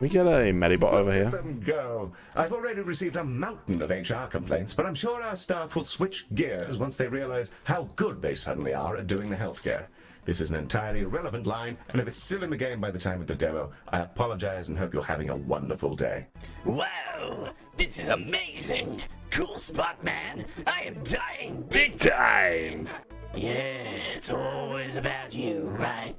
We get a Medibot over here. Let them go. I've already received a mountain of HR complaints, but I'm sure our staff will switch gears once they realize how good they suddenly are at doing the healthcare. This is an entirely irrelevant line, and if it's still in the game by the time of the demo, I apologize and hope you're having a wonderful day. Wow, this is amazing. Cool spot, man. I am dying big Time! Yeah, it's always about you, right?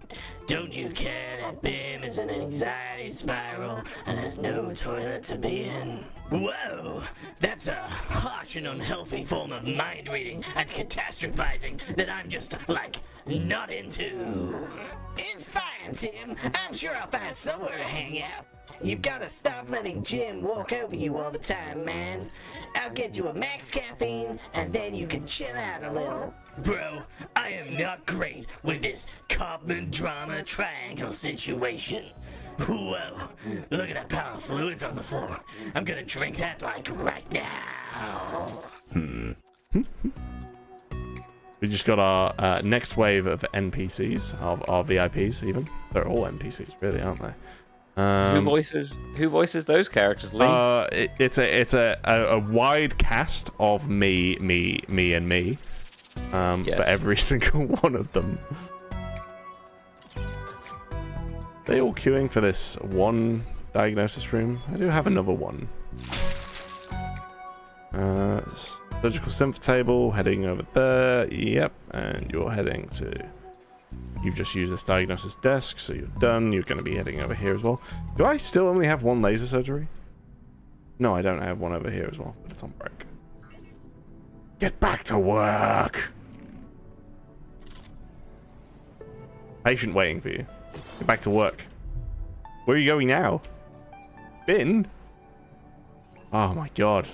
Don't you care that Bim is an anxiety spiral and has no toilet to be in? Whoa, that's a harsh and unhealthy form of mind reading and catastrophizing that I'm just, like, not into. It's fine, Tim. I'm sure I'll find somewhere to hang out. You've got to stop letting Jim walk over you all the time, man. I'll get you a max caffeine, and then you can chill out a little. Bro, I am not great with this Cobman drama triangle situation. Whoa, look at that pile of fluids on the floor. I'm gonna drink that, like, right now. We just got our next wave of NPCs, of our VIPs even. They're all NPCs, really, aren't they? Who voices those characters? Lee? It's a wide cast of me, and me. Yes. For every single one of them. They all queuing for this one diagnosis room. I do have another one. Surgical synth table, heading over there. Yep, and you're heading to... You've just used this diagnosis desk, so you're done. You're going to be heading over here as well. Do I still only have one laser surgery? No, I don't have one over here as well, but it's on break. Get back to work! Patient waiting for you. Get back to work. Where are you going now? Bin? Oh my god.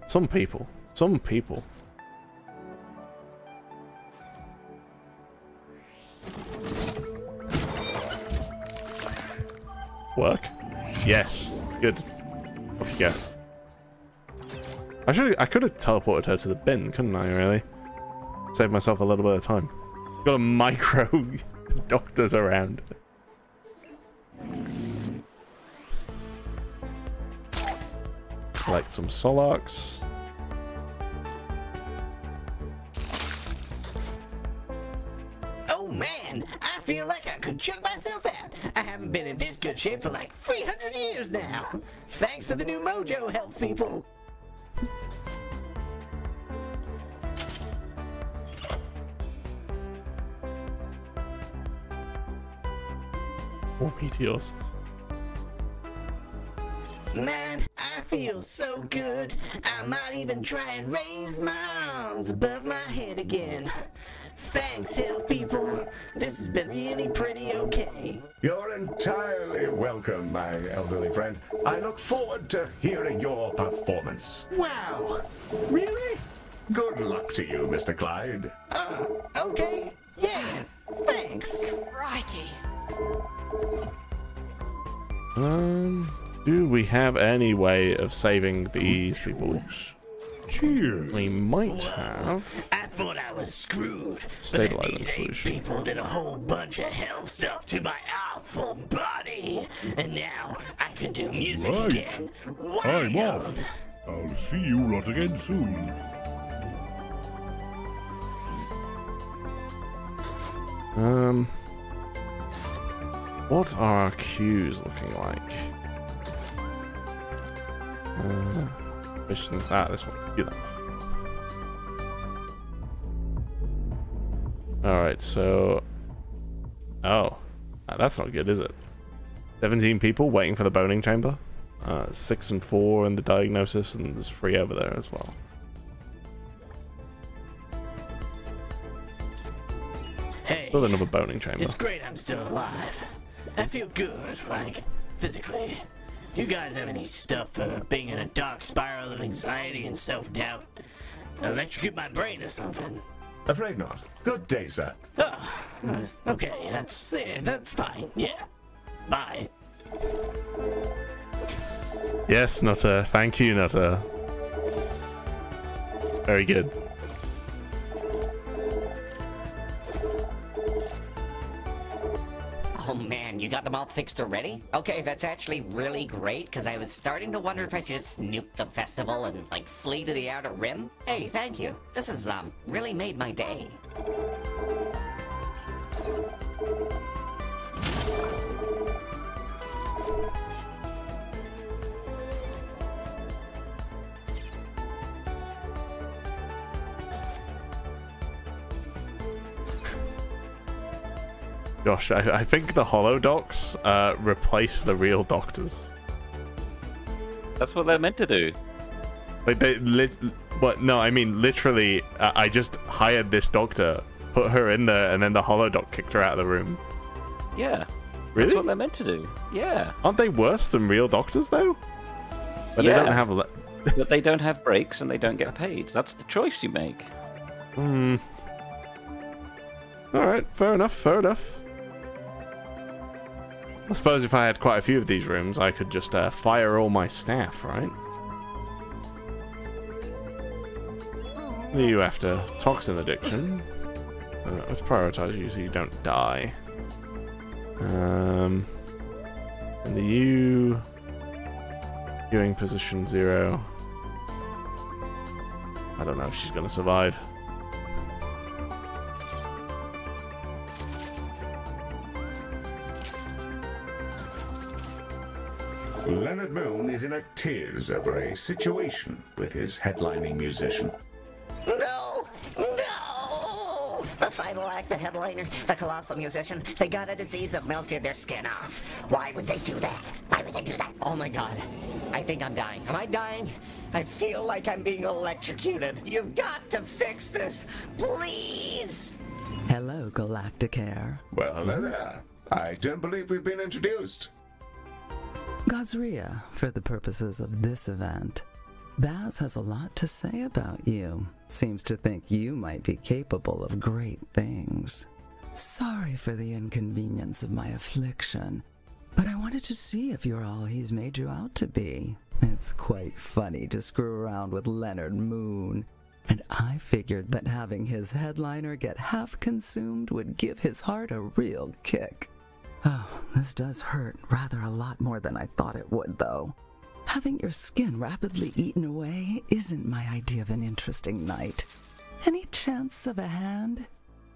Some people. Some people. Work? Yes. Good. Off you go. I could have teleported her to the bin, couldn't I, really? Save myself a little bit of time. Got a micro doctors around. Collect some Solarks. Oh man, I feel like I could choke myself out. I haven't been in this good shape for like 300 years now. Thanks for the new mojo, health people. More meteors. Man, I feel so good. I might even try and raise my arms above my head again. Thanks, health people. This has been really pretty okay. You're entirely welcome, my elderly friend. I look forward to hearing your performance. Wow. Really? Good luck to you, Mr. Clyde. Okay. Yeah. Thanks. Crikey. Do we have any way of saving these people? Cheers. We might have. I thought I was screwed. Stabilizing but then these solution. 8 people did a whole bunch of hell stuff to my awful body. And now I can do music Right. again. I'm Wild. off. I'll see you lot again soon. What are our queues looking like? This one. Do that. Alright, so... Oh. That's not good, is it? 17 people waiting for the boning chamber. 6 and 4 in the diagnosis, and there's 3 over there as well. Hey, Still another boning chamber. it's great I'm still alive. I feel good, like, physically. Do you guys have any stuff for being in a dark spiral of anxiety and self-doubt? Electrocute my brain or something? Afraid not. Good day, sir. Oh, okay, that's fine, yeah. Bye. Yes, Nutter. Thank you, Nutter. Very good. Oh man, you got them all fixed already? Okay, that's actually really great, because I was starting to wonder if I should just nuke the festival and, like, flee to the Outer Rim. Hey, thank you. This has, really made my day. Gosh, I think the hollow docs replace the real doctors. That's what they're meant to do. Like no, I mean literally. I just hired this doctor, put her in there, and then the hollow doc kicked her out of the room. Yeah. Really? That's what they're meant to do. Yeah. Aren't they worse than real doctors though? But Yeah. they don't have. But they don't have breaks and they don't get paid. That's the choice you make. All right, fair enough. Fair enough. I suppose if I had quite a few of these rooms, I could just fire all my staff, right? What are you after? Toxin addiction. Let's prioritize you so you don't die. And the U... Viewing position 0. I don't know if she's gonna survive. Leonard Moon is in a tears over a situation with his headlining musician. No! No! The final act, the headliner, the colossal musician, they got a disease that melted their skin off. Why would they do that? Why would they do that? Oh my god. I think I'm dying. Am I dying? I feel like I'm being electrocuted. You've got to fix this. Please! Hello, Galacticare. Well, hello there. I don't believe we've been introduced. Gazria, for the purposes of this event. Baz has a lot to say about you. Seems to think you might be capable of great things. Sorry for the inconvenience of my affliction, but I wanted to see if you're all he's made you out to be. It's quite funny to screw around with Leonard Moon, and I figured that having his headliner get half consumed would give his heart a real kick. Oh, this does hurt rather a lot more than I thought it would, though. Having your skin rapidly eaten away isn't my idea of an interesting night. Any chance of a hand?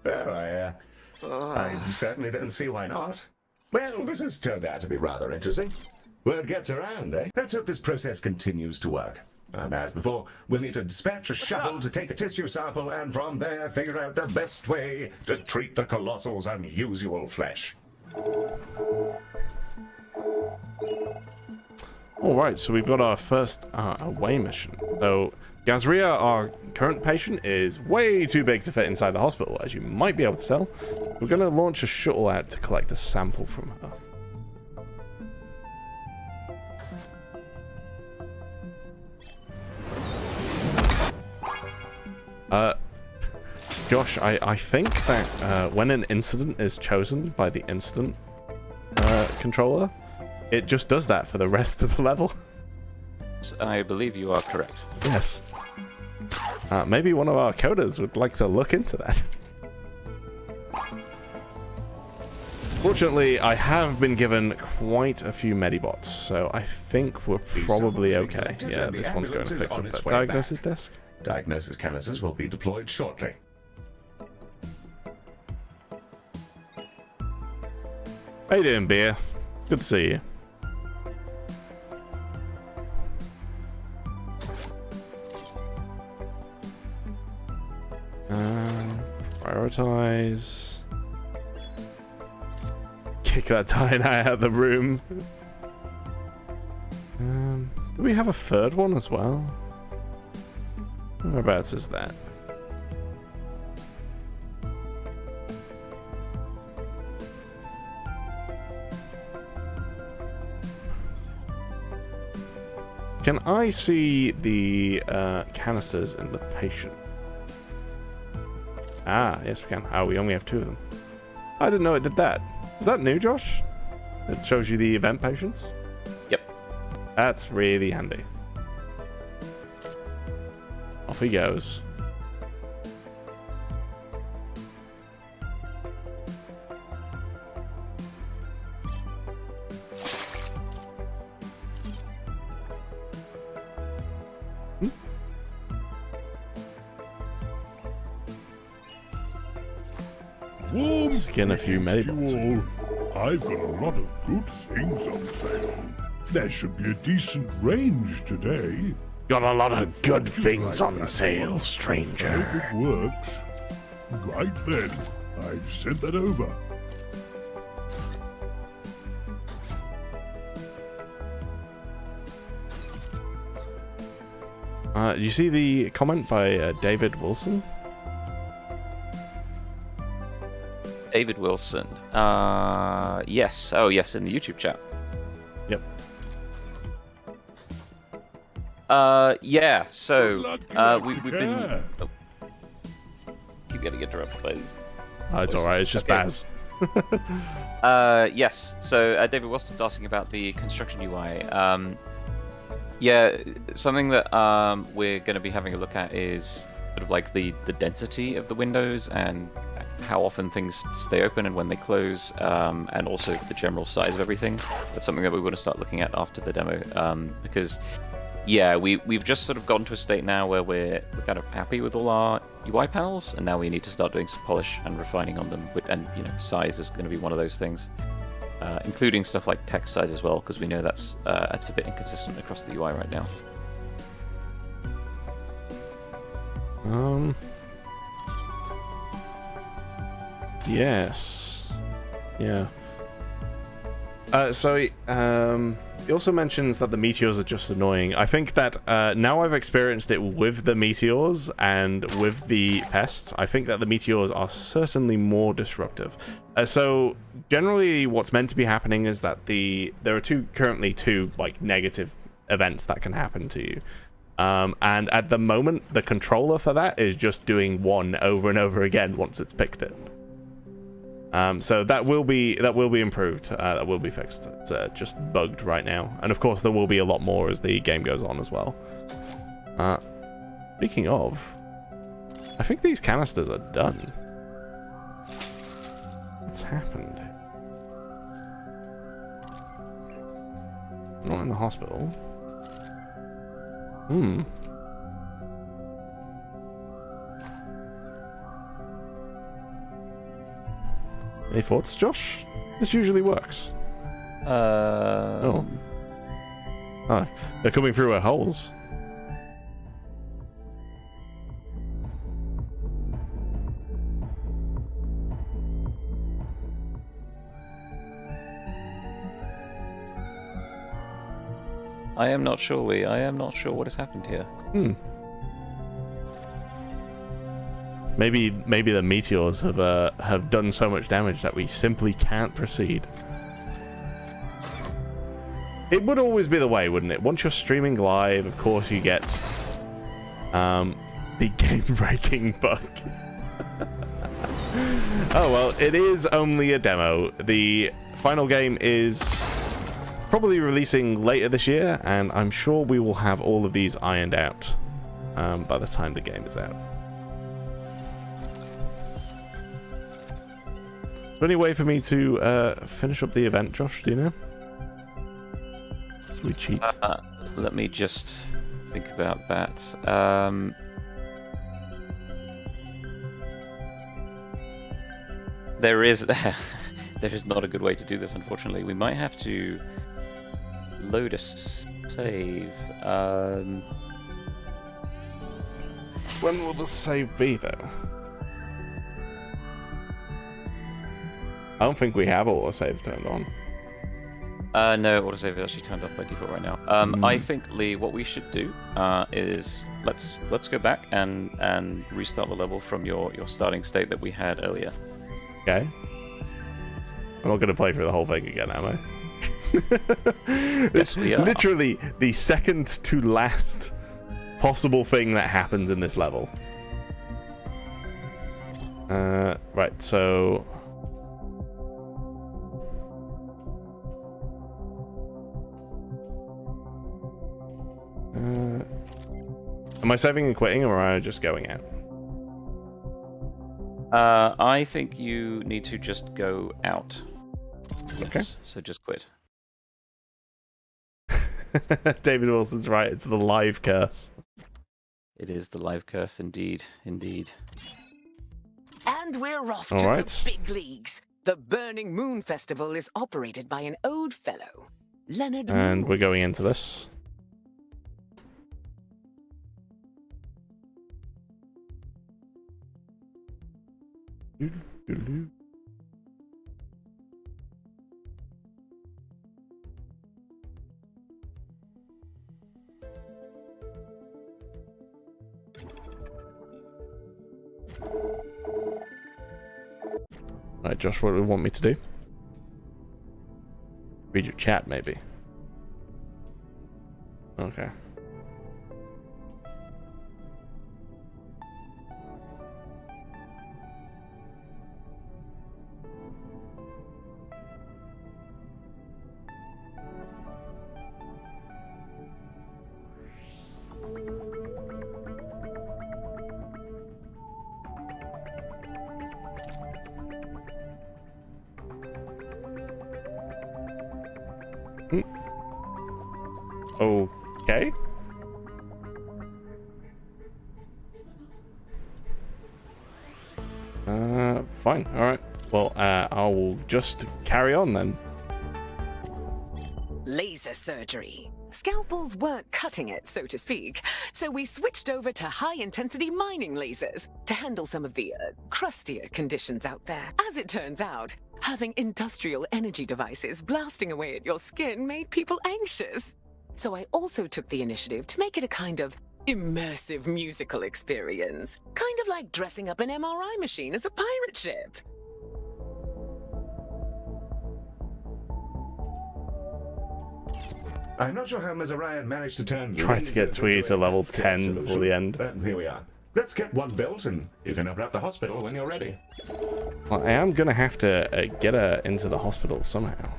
Well, I certainly don't see why not. Well, this has turned out to be rather interesting. Word gets around, eh? Let's hope this process continues to work. And as before, we'll need to dispatch a shuttle to take a tissue sample and from there figure out the best way to treat the Colossal's unusual flesh. Alright, so we've got our first away mission. So, Gazria, our current patient, is way too big to fit inside the hospital, as you might be able to tell. We're going to launch a shuttle out to collect a sample from her. Josh, I think that when an incident is chosen by the incident controller, it just does that for the rest of the level. I believe you are correct. Yes. Maybe one of our coders would like to look into that. Fortunately, I have been given quite a few Medibots, so I think we're probably okay. Yeah, this one's going to fix up that diagnosis desk. Diagnosis canisters will be deployed shortly. How you doing, Beer? Good to see you. Prioritize. Kick that Dying out of the room. Do we have a third one as well? Whereabouts is that? Can I see the canisters in the patient? Ah, yes we can. Oh, we only have 2 of them. I didn't know it did that. Is that new, Josh? It shows you the event patients? Yep. That's really handy. Off he goes. Skin a few medibots. I've got a lot of good things on sale. There should be a decent range today. Got a lot of good things on sale, stranger. I hope it works. Right then, I've sent that over. You see the comment by David Wilson? David Wilson. Yes. Oh, yes, in the YouTube chat. Yep. Yeah. So, we've been. Oh. Keep getting interrupted by these. Oh, it's alright. It's just Baz. Yes. So, David Wilson's asking about the construction UI. Yeah, something that we're going to be having a look at is sort of like the density of the windows and how often things stay open and when they close, and also the general size of everything. That's something that we want to start looking at after the demo, because yeah, we've just sort of gotten to a state now where we're kind of happy with all our UI panels, and now we need to start doing some polish and refining on them. And you know, size is going to be one of those things, including stuff like text size as well, because we know that's a bit inconsistent across the UI right now. Yes. Yeah. So, he also mentions that the meteors are just annoying. I think that now I've experienced it with the meteors and with the pests, I think that the meteors are certainly more disruptive. So, generally what's meant to be happening is that there are currently two like negative events that can happen to you. And at the moment, the controller for that is just doing one over and over again once it's picked it. So that will be improved. That will be fixed. It's just bugged right now, and of course there will be a lot more as the game goes on as well. Speaking of, I think these canisters are done. What's happened? Not in the hospital. Any thoughts, Josh? This usually works. Oh, they're coming through our holes. I am not sure, Lee. I am not sure what has happened here. Maybe the meteors have done so much damage that we simply can't proceed. It would always be the way, wouldn't it? Once you're streaming live, of course you get the game-breaking bug. Oh well, it is only a demo. The final game is probably releasing later this year, and I'm sure we will have all of these ironed out by the time the game is out. Is there any way for me to finish up the event, Josh? Do you know? We cheat. Let me just think about that. There there is not a good way to do this, unfortunately. We might have to load a save. When will the save be, though? I don't think we have autosave turned on. No, autosave is actually turned off by default right now. I think, Lee, what we should do is let's go back and restart the level from your starting state that we had earlier. Okay. I'm not going to play through the whole thing again, am I? Yes, we are. Literally the second to last possible thing that happens in this level. Right, so... am I saving and quitting, or am I just going out? I think you need to just go out. Yes, okay. So just quit. David Wilson's right, it's the live curse. It is the live curse, indeed. Indeed. And we're off to the big leagues. The Burning Moon Festival is operated by an old fellow, Leonard And Moon. we're going into this. Right, Josh, what do you want me to do? Read your chat, maybe. Okay. Okay. Fine. All right. Well, I will just carry on then. Laser surgery. Scalpels weren't cutting it, so to speak, so we switched over to high-intensity mining lasers to handle some of the crustier conditions out there. As it turns out, having industrial energy devices blasting away at your skin made people anxious. So I also took the initiative to make it a kind of immersive musical experience. Kind of like dressing up an MRI machine as a pirate ship. I'm not sure how Mizrayan managed to turn... Try to get Twee to level 10 before the end. But here we are. Let's get one built, and you can open up the hospital when you're ready. Well, I am going to have to get her into the hospital somehow.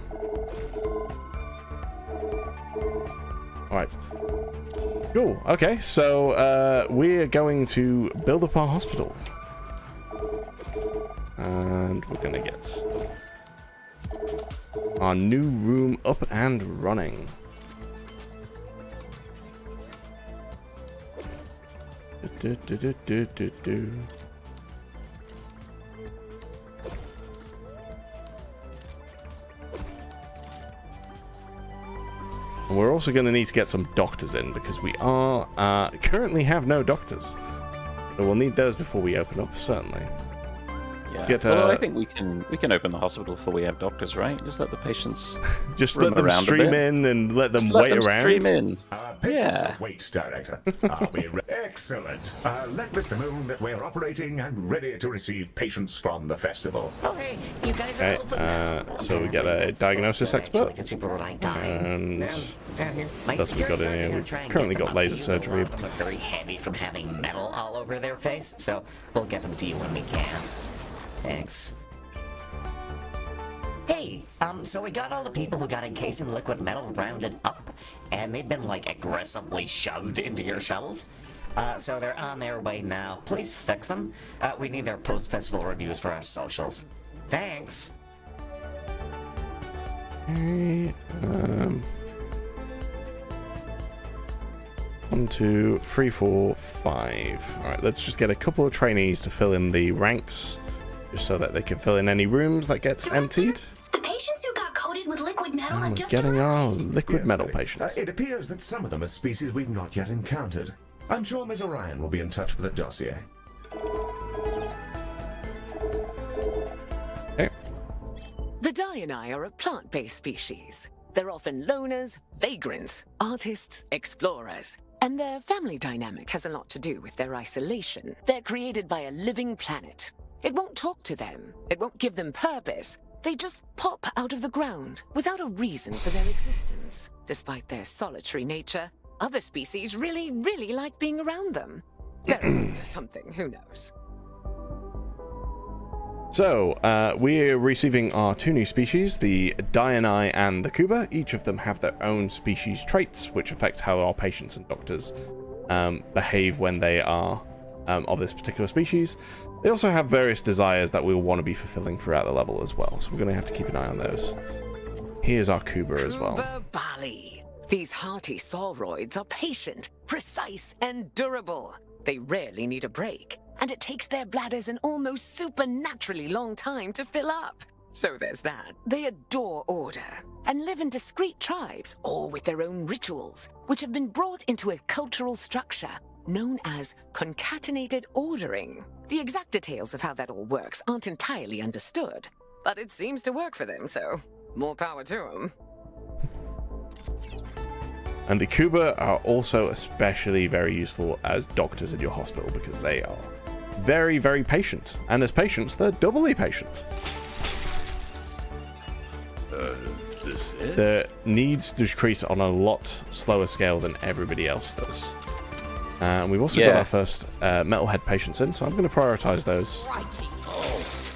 Alright. Cool. Okay, so we're going to build up our hospital. And we're going to get our new room up and running. And we're also going to need to get some doctors in because we are currently have no doctors. But we'll need those before we open up, certainly. Yeah. Let's get, well, I think we can open the hospital before we have doctors, right? Just let the patients just let them stream in and let them wait around. Stream in. Patients wait, Director. Are we excellent. Let Mr. Moon that we're operating and ready to receive patients from the festival. Oh, hey, you guys are open now. So we get a diagnosis expert. Because people were like dying. And that's what we got in here. We've currently got laser surgery. They look very heavy from having metal all over their face, so we'll get them to you when we can. Thanks. Hey, so we got all the people who got encased in liquid metal rounded up, and they've been, like, aggressively shoved into your shovels. So they're on their way now. Please fix them. We need their post-festival reviews for our socials. Thanks. Okay, 1, 2, 3, 4, 5. Alright, let's just get a couple of trainees to fill in the ranks, just so that they can fill in any rooms that gets emptied. liquid metal have just Getting our arrived. liquid Yes, metal Billy. patients. It appears that some of them are species we've not yet encountered. I'm sure Ms. Orion will be in touch with a dossier. Okay. The Diani are a plant-based species. They're often loners, vagrants, artists, explorers. And their family dynamic has a lot to do with their isolation. They're created by a living planet. It won't talk to them. It won't give them purpose. They just pop out of the ground without a reason for their existence. Despite their solitary nature, other species really, really like being around them. Pheromones or something, who knows? So, we're receiving our 2 new species, the Diani and the Kuba. Each of them have their own species traits, which affects how our patients and doctors behave when they are of this particular species. They also have various desires that we'll want to be fulfilling throughout the level as well, so we're going to have to keep an eye on those. Here's our Kuba as well. Kuba Bali. These hearty sauroids are patient, precise, and durable. They rarely need a break, and it takes their bladders an almost supernaturally long time to fill up. So there's that. They adore order and live in discrete tribes, all with their own rituals, which have been brought into a cultural structure known as concatenated ordering. The exact details of how that all works aren't entirely understood, but it seems to work for them, so more power to them. And the Kuba are also especially very useful as doctors in your hospital because they are very, very patient. And as patients, they're doubly patient. This it? Their needs decrease on a lot slower scale than everybody else does. And we've also got our first metalhead patients in, so I'm going to prioritize those.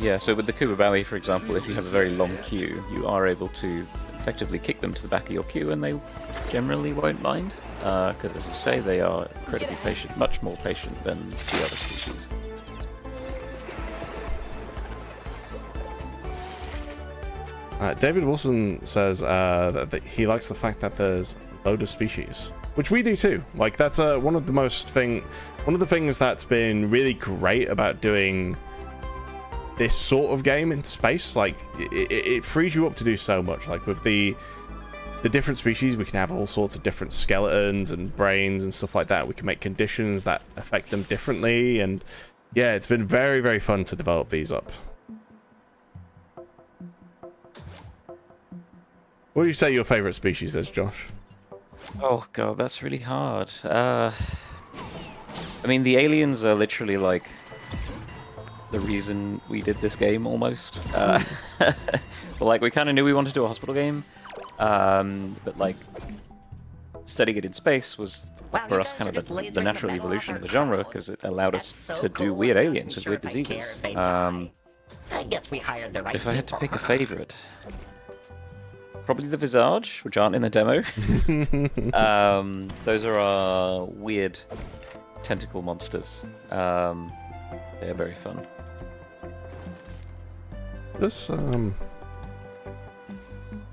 Yeah, so with the Kuba Valley, for example, if you have a very long queue, you are able to effectively kick them to the back of your queue and they generally won't mind, because as you say, they are incredibly patient, much more patient than the other species. David Wilson says that he likes the fact that there's a load of species, which we do too. Like, that's one of the things that's been really great about doing this sort of game in space. Like, it frees you up to do so much. Like, with the different species, we can have all sorts of different skeletons and brains and stuff like that. We can make conditions that affect them differently, and yeah, it's been very, very fun to develop these up. What do you say your favorite species is, Josh? Oh god, that's really hard. I mean, the aliens are literally like the reason we did this game almost. But like, we kind of knew we wanted to do a hospital game, but like, studying it in space was for us kind of the natural evolution of the genre, because it allowed us to do weird aliens with weird diseases. I guess we hired the right If I had to people. pick a favorite, probably the Visage, which aren't in the demo. Those are our weird tentacle monsters. They're very fun.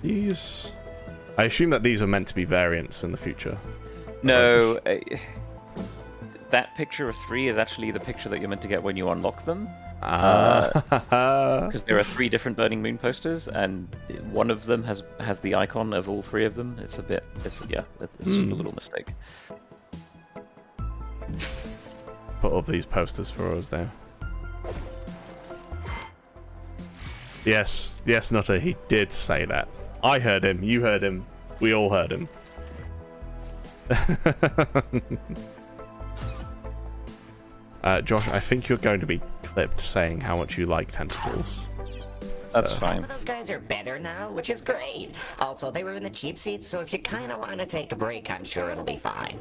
These... I assume that these are meant to be variants in the future. No, that picture of 3 is actually the picture that you're meant to get when you unlock them. Because there are 3 different Burning Moon posters, and one of them has the icon of all 3 of them. It's just a little mistake. Put up these posters for us there. Yes, Nutter, he did say that. I heard him, you heard him, we all heard him. Josh, I think you're going to be clipped saying how much you like tentacles. That's fine. Those guys are better now, which is great. Also, they were in the cheap seats, so if you kind of want to take a break, I'm sure it'll be fine.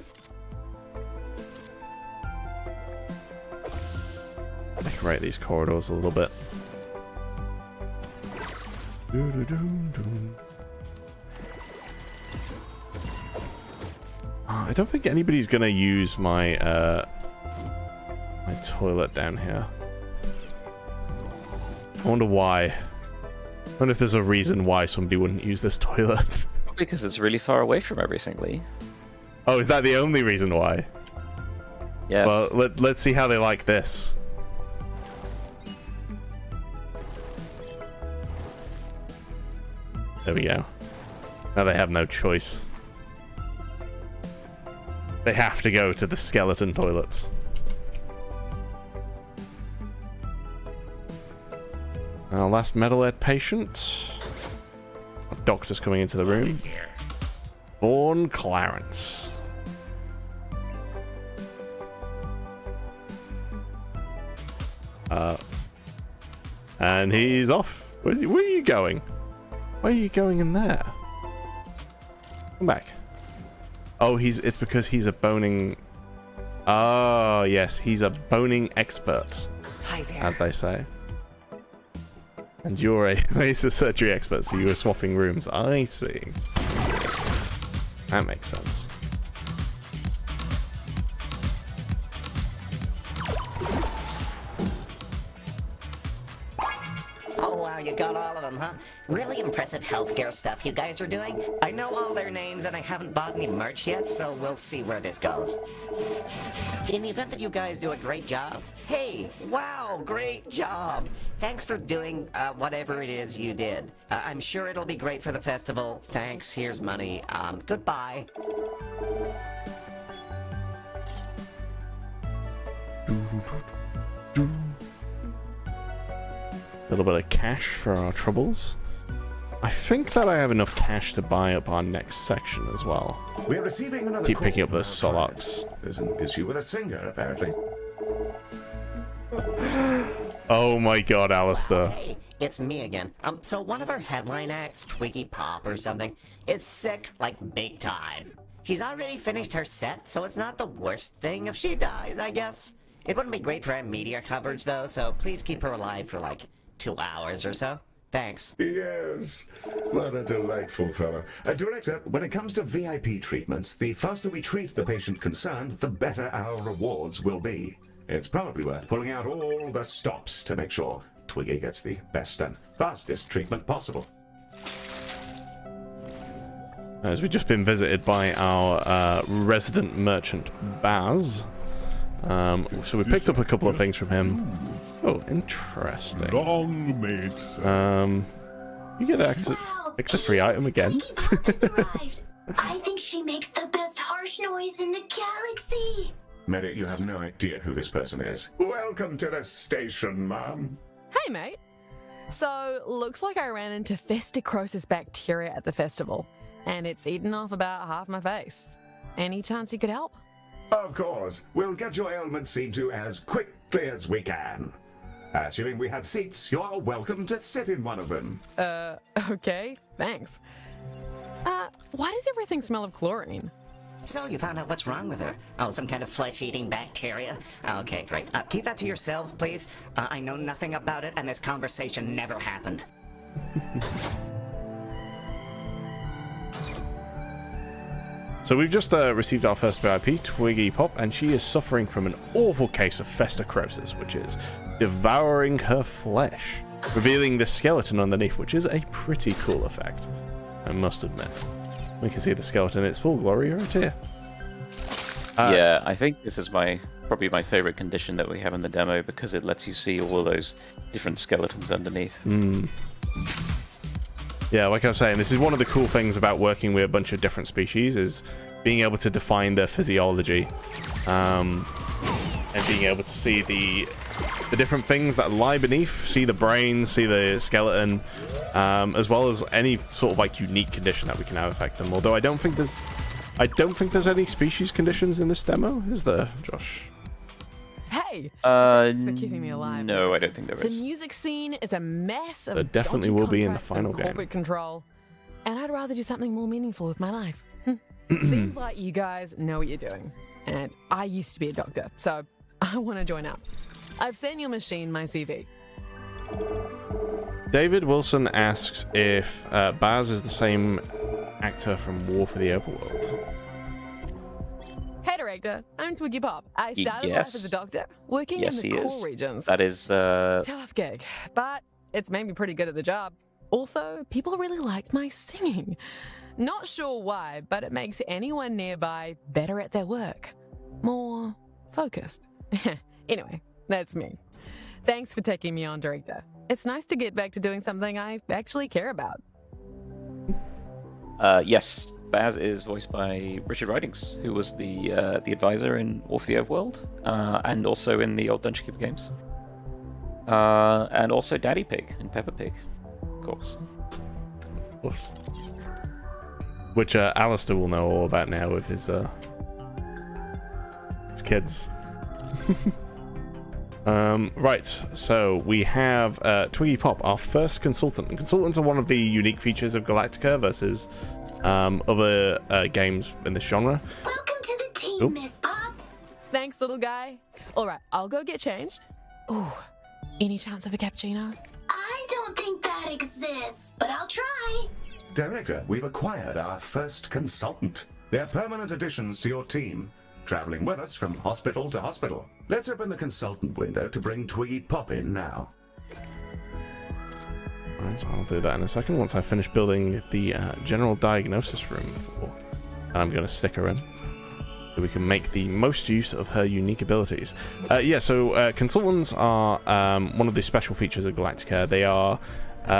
Decorate these corridors a little bit. I don't think anybody's gonna use my my toilet down here. I wonder why. I wonder if there's a reason why somebody wouldn't use this toilet. Because it's really far away from everything, Lee. Oh, is that the only reason why? Yes. Well, let's see how they like this. There we go. Now they have no choice. They have to go to the skeleton toilets. Our last metal-ed patient. A doctor's coming into the room. Vaughn Clarence. And he's off. Where are you going? Why are you going in there? Come back. Oh, it's because he's a boning... Oh, yes, he's a boning expert. Hi there. As they say. And you're a laser surgery expert, so you were swapping rooms. I see. That makes sense. Oh wow, you got all of them, huh? Really impressive healthcare stuff you guys are doing. I know all their names and I haven't bought any merch yet, so we'll see where this goes. In the event that you guys do a great job, hey, wow, great job. Thanks for doing whatever it is you did. I'm sure it'll be great for the festival. Thanks, here's money. Goodbye. A little bit of cash for our troubles. I think that I have enough cash to buy up our next section as well. We're receiving another Keep call picking up from those our Solocs. client. There's an issue with a singer, apparently. Oh my god, Alistair. Hey, it's me again. So one of our headline acts, Twiggy Pop or something, is sick, like big time. She's already finished her set, so it's not the worst thing if she dies, I guess. It wouldn't be great for our media coverage though, so please keep her alive for like 2 hours or so. Thanks. Yes, what a delightful fellow. Director, when it comes to VIP treatments, the faster we treat the patient concerned, the better our rewards will be. It's probably worth pulling out all the stops to make sure Twiggy gets the best and fastest treatment possible. As we've just been visited by our resident merchant, Baz. So we picked up a couple of things from him. Oh, interesting. Long may it serve. You get access. Pick the free item again. Has arrived. I think she makes the best harsh noise in the galaxy. Medic, you have no idea who this person is. Welcome to the station, Mom. Hey, mate. So, looks like I ran into festicrosis bacteria at the festival, and it's eaten off about half my face. Any chance you could help? Of course. We'll get your ailment seen to as quickly as we can. Assuming we have seats, you're welcome to sit in one of them. Okay, thanks. Why does everything smell of chlorine? So you found out what's wrong with her? Oh, some kind of flesh-eating bacteria? Okay, great. Keep that to yourselves, please. I know nothing about it, and this conversation never happened. So we've just received our first VIP, Twiggy Pop, and she is suffering from an awful case of festicrosis, which is devouring her flesh, revealing the skeleton underneath, which is a pretty cool effect, I must admit. We can see the skeleton in its full glory right here. Yeah, I think this is probably my favorite condition that we have in the demo because it lets you see all those different skeletons underneath. Yeah, like I was saying, this is one of the cool things about working with a bunch of different species is being able to define their physiology and being able to see the different things that lie beneath, see the brain, see the skeleton, as well as any sort of like unique condition that we can have affect them. Although I don't think there's any species conditions in this demo, is there, Josh? Hey! Thanks for keeping me alive. No, I don't think there The is. music scene is a mess of There definitely dodgy will be in the contracts and final game. corporate control, and I'd rather do something more meaningful with my life. Seems like you guys know what you're doing, and I used to be a doctor, so I want to join up. I've sent your machine my CV. David Wilson asks if Baz is the same actor from War for the Overworld. Hey, director, I'm Twiggy Pop. I started life Yes. as a doctor, working Yes, in he the is. core regions. That is, Tough gig, but it's made me pretty good at the job. Also, people really like my singing. Not sure why, but it makes anyone nearby better at their work. More focused. Anyway, that's me. Thanks for taking me on, director. It's nice to get back to doing something I actually care about. Yes, Baz is voiced by Richard Ridings, who was the advisor in War for the Overworld, and also in the old Dungeon Keeper games. And also Daddy Pig and Peppa Pig, of course. Of course. Which Alistair will know all about now with his kids. Right, so we have Twiggy Pop, our first consultant. And consultants are one of the unique features of Galacticare versus other games in this genre. Welcome to the team, Miss Pop. Thanks, little guy. All right, I'll go get changed. Ooh, any chance of a cappuccino? I don't think that exists, but I'll try. Director, we've acquired our first consultant. They're permanent additions to your team, traveling with us from hospital to hospital. Let's open the consultant window to bring Twiggy Pop in now. Alright, so I'll do that in a second once I finish building the general diagnosis room. And I'm going to stick her in so we can make the most use of her unique abilities. So consultants are one of the special features of Galacticare. They are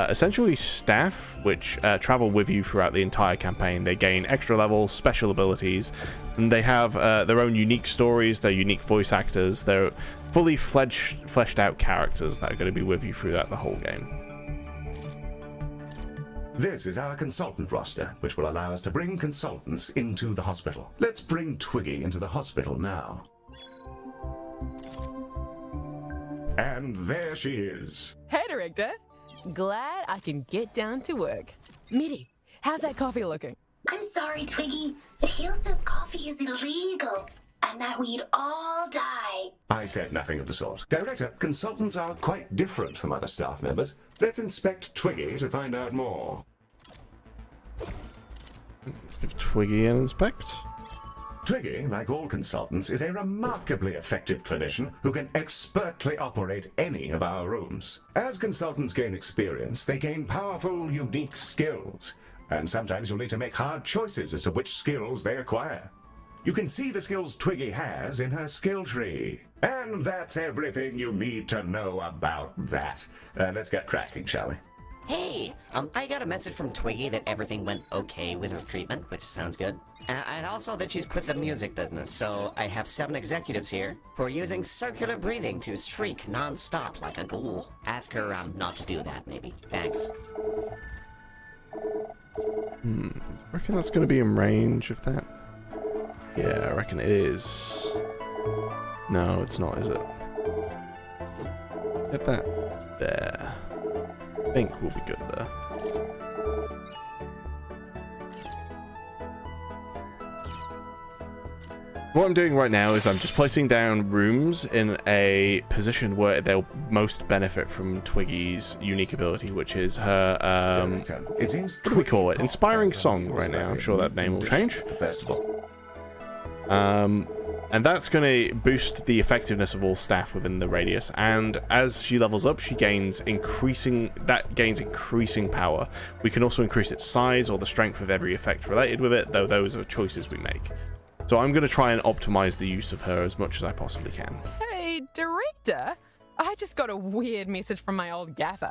essentially staff which travel with you throughout the entire campaign. They gain extra levels, special abilities, and they have their own unique stories, their unique voice actors. They're fully fleshed out characters that are going to be with you throughout the whole game. This is our consultant roster, which will allow us to bring consultants into the hospital. Let's bring Twiggy into the hospital now. And there she is. Hey, Director. Glad I can get down to work. Mitty, how's that coffee looking? I'm sorry, Twiggy, but Heel says coffee is illegal, and that we'd all die. I said nothing of the sort. Director, consultants are quite different from other staff members. Let's inspect Twiggy to find out more. Let's give Twiggy an inspect. Twiggy, like all consultants, is a remarkably effective clinician who can expertly operate any of our rooms. As consultants gain experience, they gain powerful, unique skills. And sometimes you'll need to make hard choices as to which skills they acquire. You can see the skills Twiggy has in her skill tree. And that's everything you need to know about that. Let's get cracking, shall we? Hey, I got a message from Twiggy that everything went okay with her treatment, which sounds good. And also that she's quit the music business, so I have 7 executives here who are using circular breathing to shriek non-stop like a ghoul. Ask her not to do that, maybe. Thanks. I reckon that's going to be in range of that. Yeah, I reckon it is. No, it's not, is it? Get that there. I think we'll be good there. What I'm doing right now is I'm just placing down rooms in a position where they'll most benefit from Twiggy's unique ability, which is her, it seems what do we call it? Inspiring Song right now. I'm sure that name will change. Festival. And that's going to boost the effectiveness of all staff within the radius. And as she levels up, she gains increasing power. We can also increase its size or the strength of every effect related with it, though those are choices we make. So I'm going to try and optimize the use of her as much as I possibly can. Hey, Director. I just got a weird message from my old gaffer.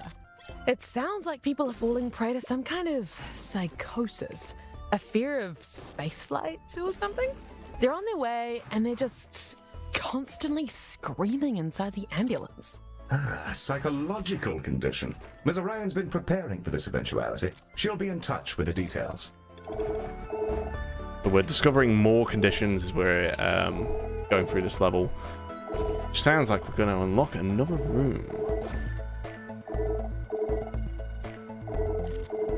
It sounds like people are falling prey to some kind of psychosis. A fear of spaceflight or something? They're on their way and they're just constantly screaming inside the ambulance. A psychological condition. Ms. Orion's been preparing for this eventuality. She'll be in touch with the details. But we're discovering more conditions as we're going through this level. Which sounds like we're going to unlock another room.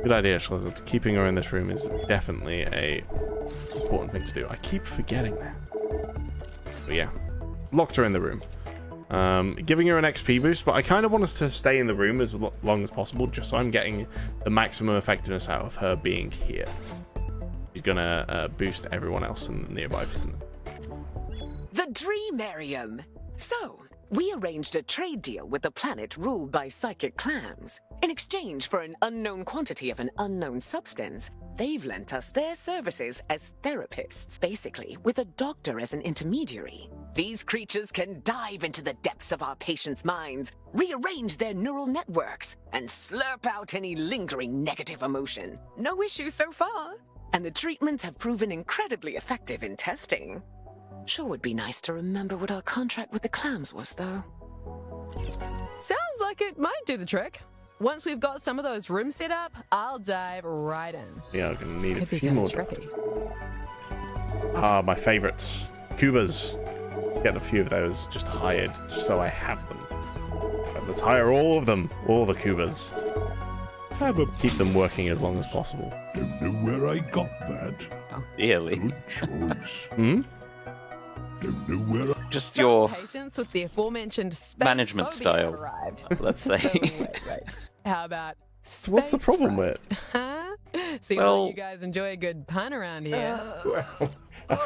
Good idea, Schleswig. Keeping her in this room is definitely a important thing to do. I keep forgetting that. But yeah, locked her in the room. Giving her an XP boost, but I kind of want us to stay in the room as long as possible, just so I'm getting the maximum effectiveness out of her being here. She's gonna boost everyone else in the nearby vicinity. The Dreamarium. So, we arranged a trade deal with the planet ruled by psychic clams. In exchange for an unknown quantity of an unknown substance, they've lent us their services as therapists, basically with a doctor as an intermediary. These creatures can dive into the depths of our patients' minds, rearrange their neural networks, and slurp out any lingering negative emotion. No issue so far. And the treatments have proven incredibly effective in testing. Sure would be nice to remember what our contract with the clams was, though. Sounds like it might do the trick. Once we've got some of those rooms set up, I'll dive right in. Yeah, I'm gonna need a Could be few kinda more. tricky. Ah, my favorites. Cubas. Get a few of those just hired, just so I have them. But let's hire all of them, all the Cubas. Keep them working as long as possible. Don't know where I got that. Dearly. Good choice. Hmm? Don't know where I... Just Some your patients with the aforementioned space management phobia style, have arrived. let's say. Wait. How about What's the space problem fright? with? Huh? Seems Well- like you guys enjoy a good pun around here. Well,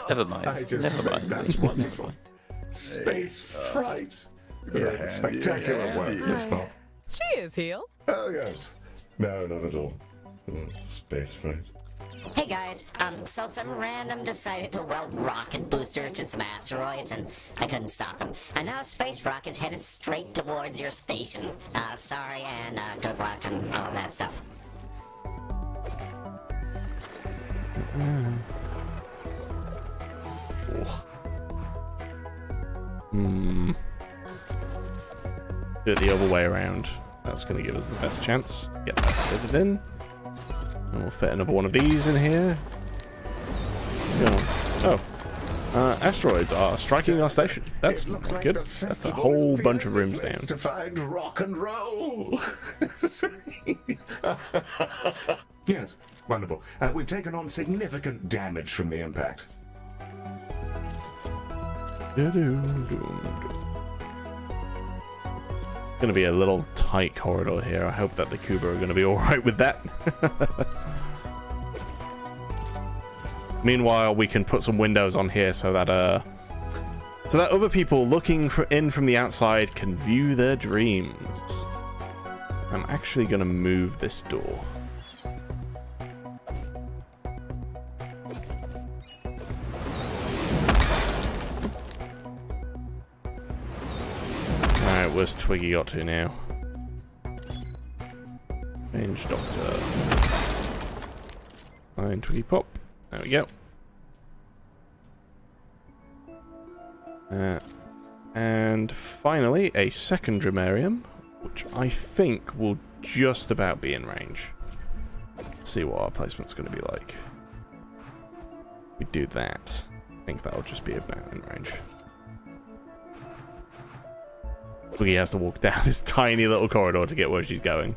Never mind. I just Never think mind. that's Never wonderful. mind. Space fright. Yeah, Spectacular work, Miss Pop. She is healed. Oh, yes. No, not at all. Space fright. Hey guys, so some random decided to weld rocket boosters to some asteroids, and I couldn't stop them. And now space rockets headed straight towards your station. Sorry, and good luck and all that stuff. Do it the other way around. That's going to give us the best chance. Get that fitted in. And we'll fit another one of these in here. Oh. Asteroids are striking our station. That's It looks not like good. the That's a festival whole is the bunch of only rooms place down. to find rock and roll. Yes, wonderful. We've taken on significant damage from the impact. Gonna be a little tight corridor here. I hope that the Cuba are gonna be alright with that. Meanwhile, we can put some windows on here so that other people looking in from the outside can view their dreams. I'm actually gonna move this door. Alright, where's Twiggy got to now? Change doctor. Find Twiggy Pop. There we go. And finally, a second dramarium, which I think will just about be in range. Let's see what our placement's going to be like. We do that. I think that'll just be about in range. Twiggy has to walk down this tiny little corridor to get where she's going.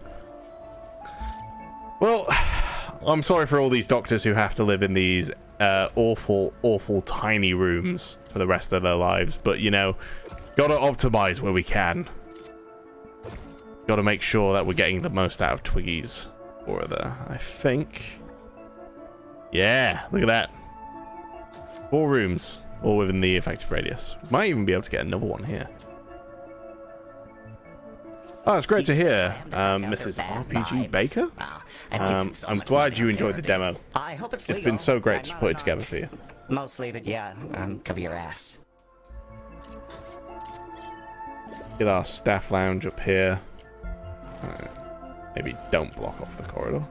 Well, I'm sorry for all these doctors who have to live in these awful, awful tiny rooms for the rest of their lives. But, you know, gotta optimize where we can. Gotta make sure that we're getting the most out of Twiggy's aura there. I think... Yeah, look at that. 4 rooms, all within the effective radius. Might even be able to get another one here. Oh, it's great to hear, Mrs. RPG Baker. I'm glad you enjoyed the demo. I hope it's It's been so great to put it together for you. Mostly, but yeah, cover your ass. Get our staff lounge up here. Maybe don't block off the corridor.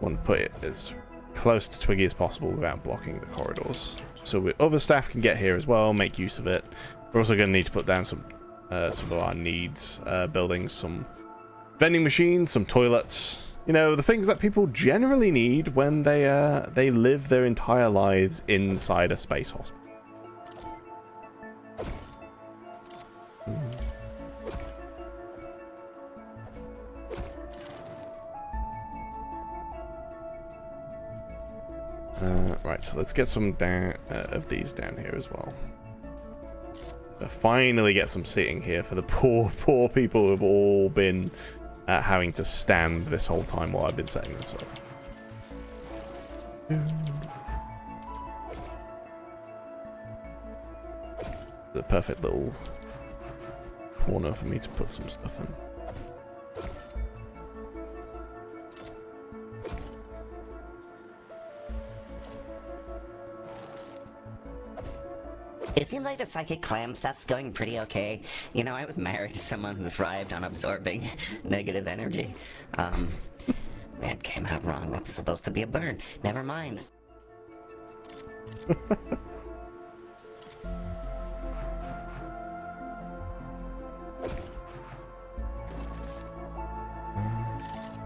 Want to put it as close to Twiggy as possible without blocking the corridors. So other staff can get here as well, make use of it. We're also going to need to put down some of our needs buildings, some vending machines, some toilets. You know, the things that people generally need when they live their entire lives inside a space hospital. Right, so let's get some of these down here as well. Finally get some seating here for the poor people who have all been having to stand this whole time while I've been setting this up. The perfect little corner for me to put some stuff in. It seems like the psychic clam stuff's going pretty okay. You know, I was married to someone who thrived on absorbing negative energy. That came out wrong. That was supposed to be a burn. Never mind.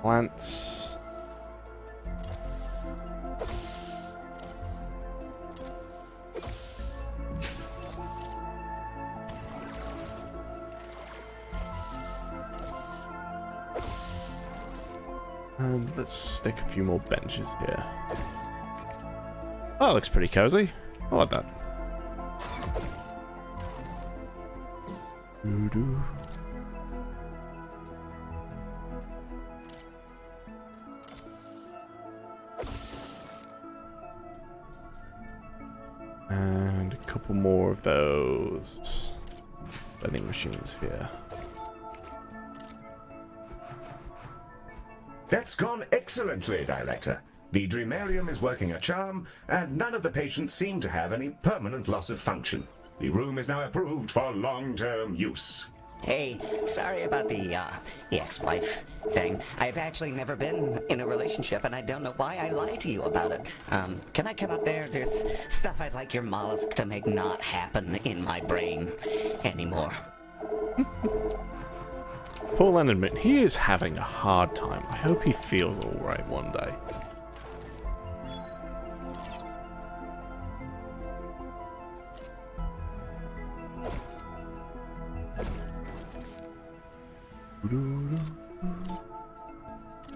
Plants. And let's stick a few more benches here. Oh, that looks pretty cozy. I like that. Doo-doo. And a couple more of those vending machines here. That's gone excellently, Director. The Dreamarium is working a charm, and none of the patients seem to have any permanent loss of function. The room is now approved for long-term use. Hey, sorry about the ex-wife thing. I've actually never been in a relationship, and I don't know why I lied to you about it. Can I come up there? There's stuff I'd like your mollusk to make not happen in my brain anymore. Paul Lennon, he is having a hard time. I hope he feels alright one day.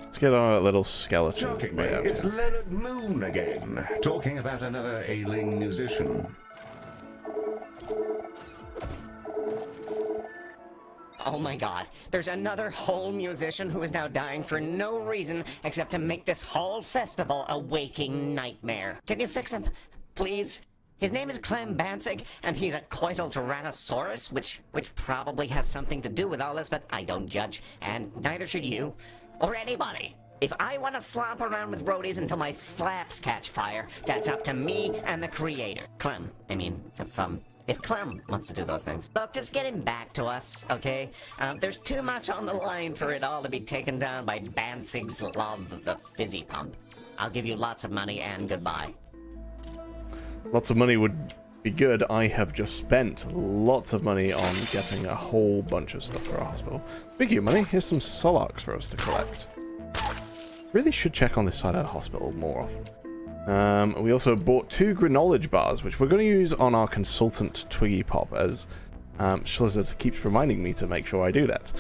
Let's get our little skeleton. Shockingly, it's Leonard Moon again, talking about another ailing musician. Oh my god, there's another whole musician who is now dying for no reason except to make this whole festival a waking nightmare. Can you fix him, please? His name is Clem Bansig, and he's a coital tyrannosaurus, which probably has something to do with all this, but I don't judge, and neither should you, or anybody. If I want to slop around with roadies until my flaps catch fire, that's up to me and the creator. Clem, I mean, if Clem wants to do those things. Look, just get him back to us, okay? There's too much on the line for it all to be taken down by Bansig's love of the fizzy pump. I'll give you lots of money and goodbye. Lots of money would be good. I have just spent lots of money on getting a whole bunch of stuff for our hospital. Speaking of money, here's some Solarks for us to collect. Really should check on this side of the hospital more often. We also bought 2 Granola bars, which we're going to use on our consultant Twiggy Pop, as Schlizzard keeps reminding me to make sure I do that.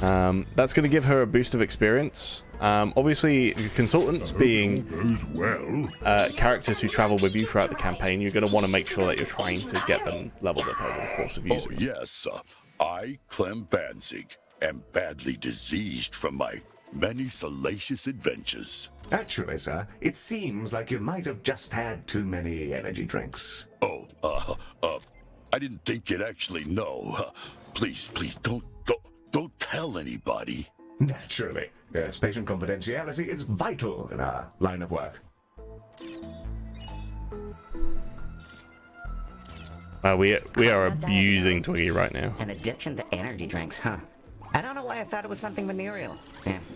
That's going to give her a boost of experience. Obviously, consultants being characters who travel with you throughout the campaign, you're going to want to make sure that you're trying to get them leveled up over the course of using them. Yes, I, Clem Banzig, am badly diseased from my many salacious adventures. Actually, sir, it seems like you might have just had too many energy drinks. Oh, I didn't think you'd actually know. Please, don't tell anybody. Naturally. Yes, patient confidentiality is vital in our line of work. We are abusing Twiggy right now. An addiction to energy drinks, huh? I don't know why I thought it was something venereal.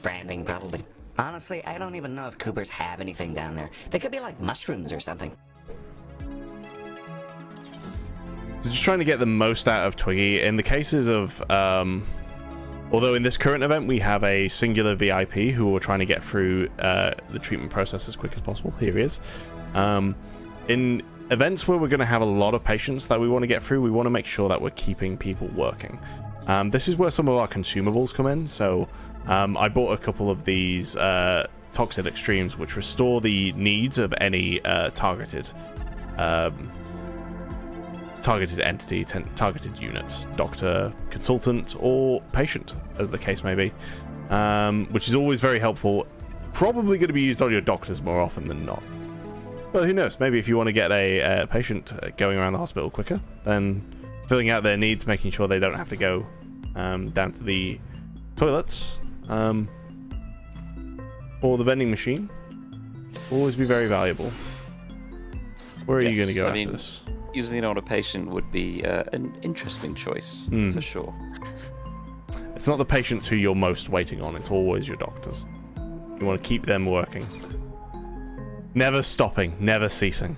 Branding, probably. Honestly, I don't even know if Coopers have anything down there. They could be like mushrooms or something. So just trying to get the most out of Twiggy. In the cases of... although in this current event we have a singular VIP who we're trying to get through the treatment process as quick as possible. Here he is. In events where we're going to have a lot of patients that we want to get through, we want to make sure that we're keeping people working. This is where some of our consumables come in. So I bought a couple of these Toxic Extremes, which restore the needs of any targeted entity, targeted units, doctor, consultant, or patient, as the case may be, which is always very helpful. Probably going to be used on your doctors more often than not. But who knows? Maybe if you want to get a patient going around the hospital quicker, then filling out their needs, making sure they don't have to go down to the toilets or the vending machine, will always be very valuable. Where are you going to go after this? using it on a patient would be an interesting choice, for sure. It's not the patients who you're most waiting on, it's always your doctors. You want to keep them working. Never stopping, never ceasing.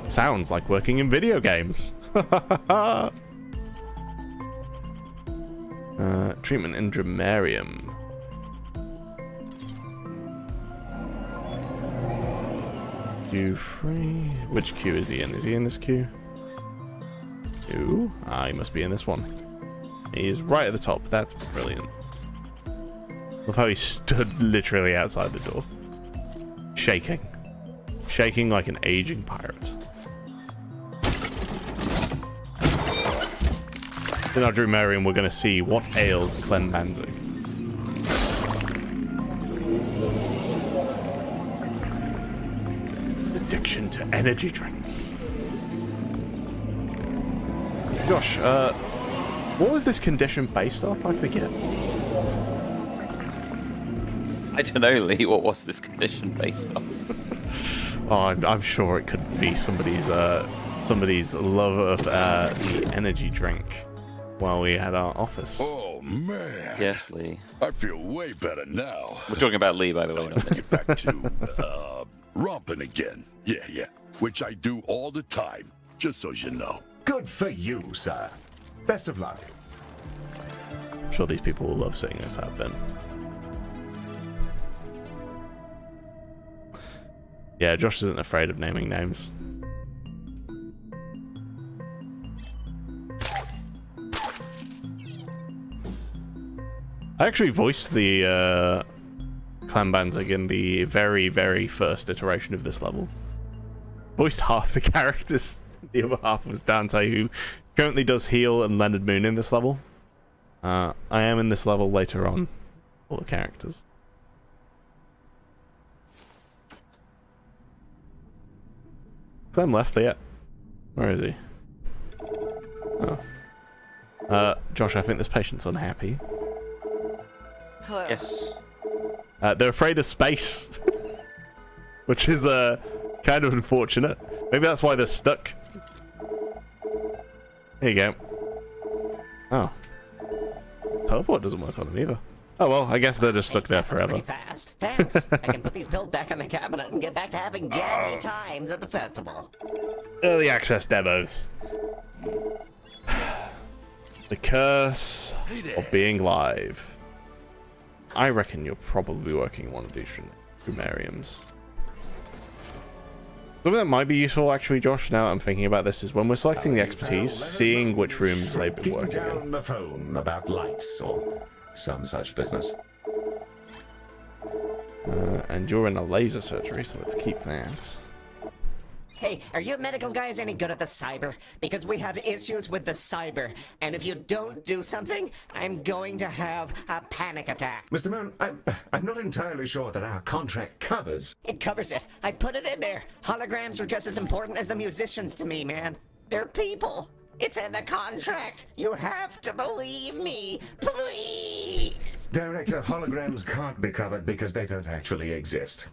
Sounds like working in video games. Treatment in Dramarium. Queue free. Which queue is he in? Is he in this queue? Ooh, he must be in this one. He's right at the top. That's brilliant. Love how he stood literally outside the door. Shaking. Shaking like an aging pirate. In our Drumarium, we're going to see what ails Clem Banzig. Addiction to energy drinks. Gosh, what was this condition based off? I forget. I don't know, Lee. What was this condition based off? Oh, I'm sure it could be somebody's love of the energy drink while we had our office. Oh, man. Yes, Lee. I feel way better now. We're talking about Lee, by the way. Now I can get back to, romping again. Yeah. Which I do all the time, just so you know. Good for you, sir. Best of luck. I'm sure these people will love seeing us out then. Yeah, Josh isn't afraid of naming names. I actually voiced the Clan Banzig in the very, very first iteration of this level. Voiced half the characters. The other half was Dante, who currently does Heal and Leonard Moon in this level. I am in this level later on. All the characters. Clem left yet? Where is he? Oh. Josh, I think this patient's unhappy. Hello. Yes. They're afraid of space. Which is kind of unfortunate. Maybe that's why they're stuck. Here you go. Oh. Teleport doesn't work on them either. Oh well, I guess they're just stuck there forever. Pretty fast. Thanks. I can put these pills back in the cabinet and get back to having jazzy times at the festival. Early access demos. The curse of being live. I reckon you're probably working one of these Drumariums. Something that might be useful, actually, Josh, now I'm thinking about this, is when we're selecting the expertise, seeing which rooms they've been working in. Keep down the phone about lights or some such business. And you're in a laser surgery, so let's keep that. Hey, are you medical guys any good at the cyber? Because we have issues with the cyber, and if you don't do something, I'm going to have a panic attack. Mr. Moon, I'm not entirely sure that our contract covers. It covers it. I put it in there. Holograms are just as important as the musicians to me, man. They're people. It's in the contract. You have to believe me, please. Director, holograms can't be covered because they don't actually exist.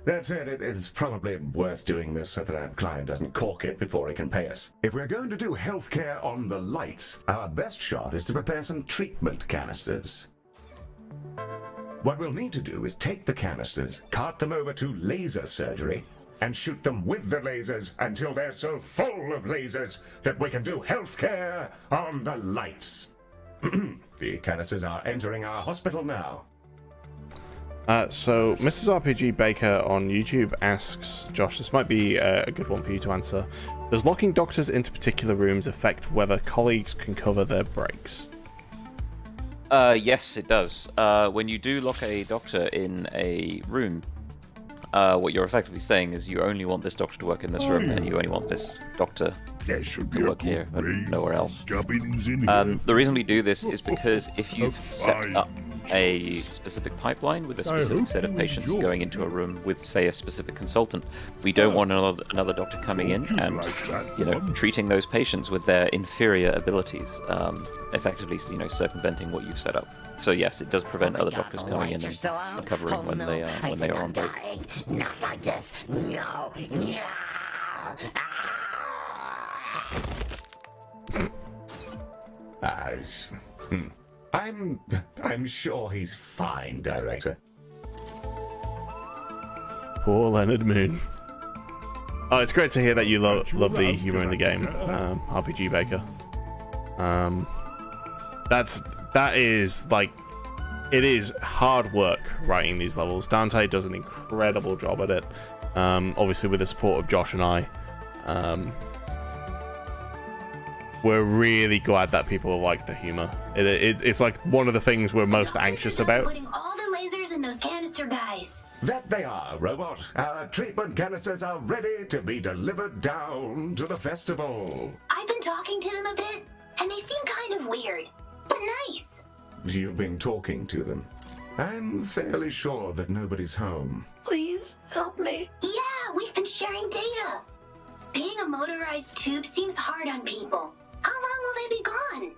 That said, it's probably worth doing this so that our client doesn't cork it before he can pay us. If we're going to do healthcare on the lights, our best shot is to prepare some treatment canisters. What we'll need to do is take the canisters, cart them over to laser surgery, and shoot them with the lasers until they're so full of lasers that we can do healthcare on the lights. The canisters are entering our hospital now. So, Mrs. RPG Baker on YouTube asks, Josh, this might be a good one for you to answer. Does locking doctors into particular rooms affect whether colleagues can cover their breaks? Yes, it does. When you do lock a doctor in a room, what you're effectively saying is you only want this doctor to work in this room, and you only want this doctor There should be to a work here and nowhere else. Gubbins in here. The reason we do this is because if you've set up a specific pipipeline with a specific set of patients going into a room with, say, a specific consultant, we don't want another doctor coming in and, you know, treating those patients with their inferior abilities, effectively, you know, circumventing what you've set up. So yes, it does prevent other doctors coming in and covering when they are on break. Not like this. No. I'm sure he's fine, Director. Poor Leonard Moon. Oh, it's great to hear that you love the humor in the game, RPG Baker. That is like, it is hard work writing these levels. Dante does an incredible job at it. Obviously with the support of Josh and I. We're really glad that people like the humor. It's like one of the things we're most anxious about. Putting all the lasers in those canister guys. That they are, Robot. Our treatment canisters are ready to be delivered down to the festival. I've been talking to them a bit, and they seem kind of weird, but nice. You've been talking to them. I'm fairly sure that nobody's home. Please help me. Yeah, we've been sharing data. Being a motorized tube seems hard on people. How long will they be gone?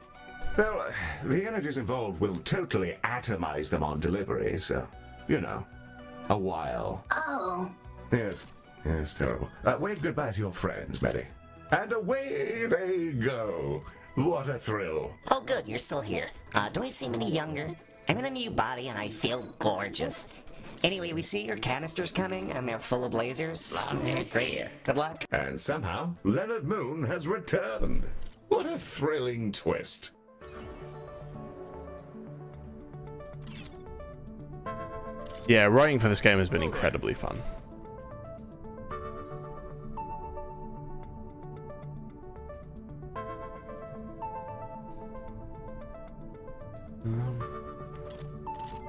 Well, the energies involved will totally atomize them on delivery, so, you know, a while. Oh. Yes, terrible. Wave goodbye to your friends, Betty. And away they go. What a thrill. Oh, good, you're still here. Do I seem any younger? I'm in a new body and I feel gorgeous. Anyway, we see your canisters coming and they're full of lasers. Great. Good luck. And somehow, Leonard Moon has returned. What a thrilling twist. Yeah, writing for this game has been incredibly fun.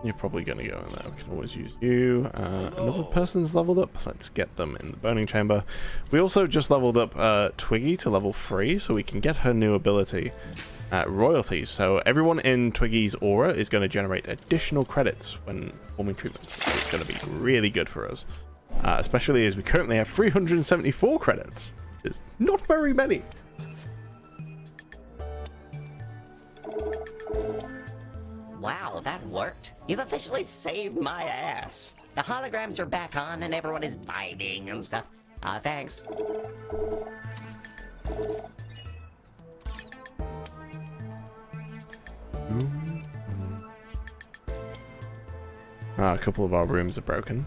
You're probably going to go in there. We can always use you. Another person's leveled up. Let's get them in the burning chamber. We also just leveled up Twiggy to level 3, so we can get her new ability, royalties. So everyone in Twiggy's aura is going to generate additional credits when performing treatments. It's going to be really good for us, especially as we currently have 374 credits. It's not very many. Wow, that worked. You've officially saved my ass. The holograms are back on and everyone is vibing and stuff. Thanks. A couple of our rooms are broken.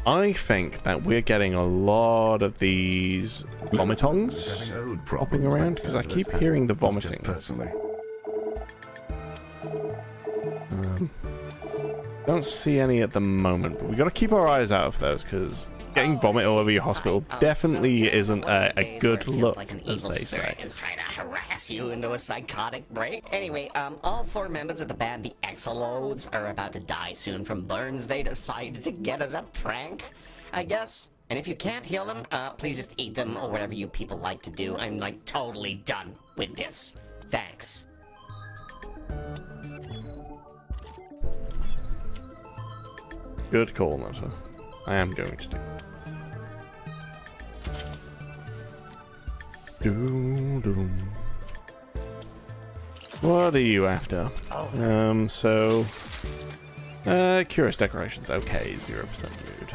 I think that we're getting a lot of these vomitongs popping around because I keep hearing the vomiting. Personally. Don't see any at the moment, but we got to keep our eyes out of those because getting vomit all over your hospital definitely isn't a good look, like an as evil they spirit say. is trying to harass you into a psychotic break. Anyway, all 4 members of the band, the Exolodes, are about to die soon from burns they decided to get as a prank, I guess. And if you can't heal them, please just eat them or whatever you people like to do. I'm like totally done with this. Thanks. Good call, Nutter. I am going to do. What are you after? Curious decorations. Okay, 0% mood.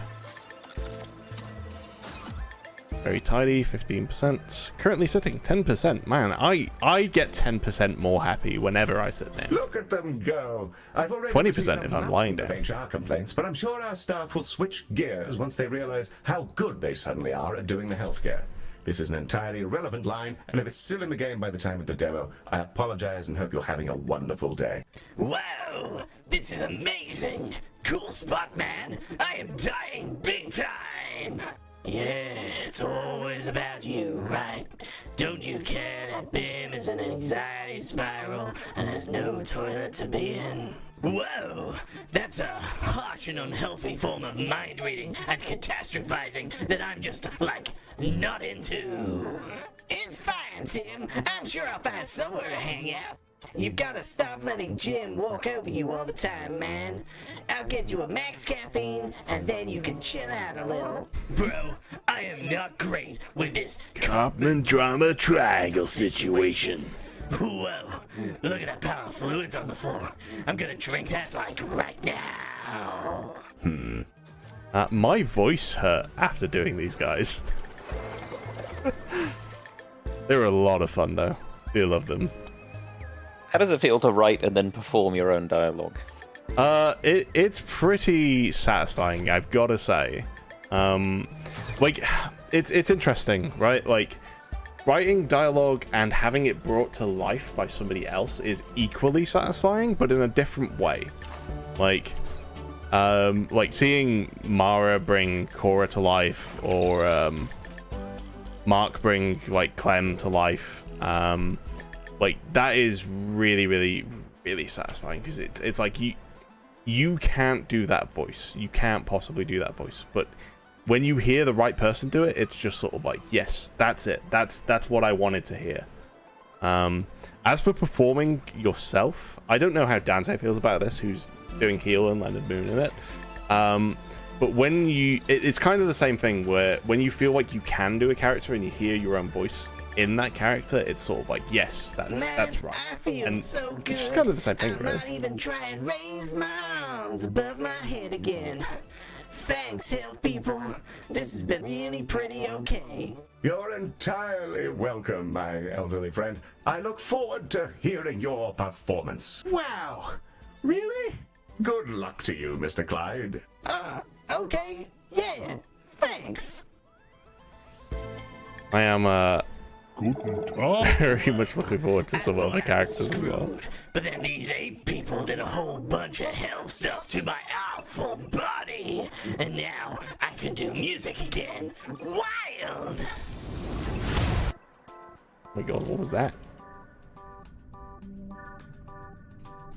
Very tidy, 15%. Currently sitting 10%. Man, I get 10% more happy whenever I sit down. Look at them go. I've already 20% if I'm lying down. HR complaints, but I'm sure our staff will switch gears once they realize how good they suddenly are at doing the healthcare. This is an entirely irrelevant line, and if it's still in the game by the time of the demo, I apologize and hope you're having a wonderful day. Wow, this is amazing. Cool spot, man. I am dying big time. Yeah, it's always about you, right? Don't you care that Bim is an anxiety spiral and has no toilet to be in? Whoa, that's a harsh and unhealthy form of mind reading and catastrophizing that I'm just, like, not into. It's fine, Tim. I'm sure I'll find somewhere to hang out. You've got to stop letting Jim walk over you all the time, man. I'll get you a max caffeine, and then you can chill out a little. Bro, I am not great with this Kaufman drama triangle situation. Whoa, look at that pile of fluids on the floor. I'm gonna drink that, like, right now. My voice hurt after doing these guys. They're a lot of fun, though. Do love them. How does it feel to write and then perform your own dialogue? It's pretty satisfying, I've got to say. Like, it's interesting, right? Like, writing dialogue and having it brought to life by somebody else is equally satisfying, but in a different way. Like seeing Mara bring Cora to life, or Mark bring like Clem to life. Like, that is really, really, really satisfying, because it's like you can't do that voice. You can't possibly do that voice, but when you hear the right person do it, it's just sort of like, yes, that's it. That's what I wanted to hear. As for performing yourself, I don't know how Dante feels about this, who's doing Heel and Leonard Moon in it. But when it's kind of the same thing, where when you feel like you can do a character and you hear your own voice in that character, it's sort of like, yes, that's right. I feel And so good. it's just kind of the same thing, I'm right? not even trying to raise my arms above my head again. Thanks, health people. This has been really pretty okay. You're entirely welcome, my elderly friend. I look forward to hearing your performance. Wow. Really? Good luck to you, Mr. Clyde. Okay. Yeah. Thanks. I am Guten Tag. very much looking forward to some other characters as well. Screwed. But then these 8 people did a whole bunch of hell stuff to my awful body. And now I can do music again. Wild! Oh my god, what was that?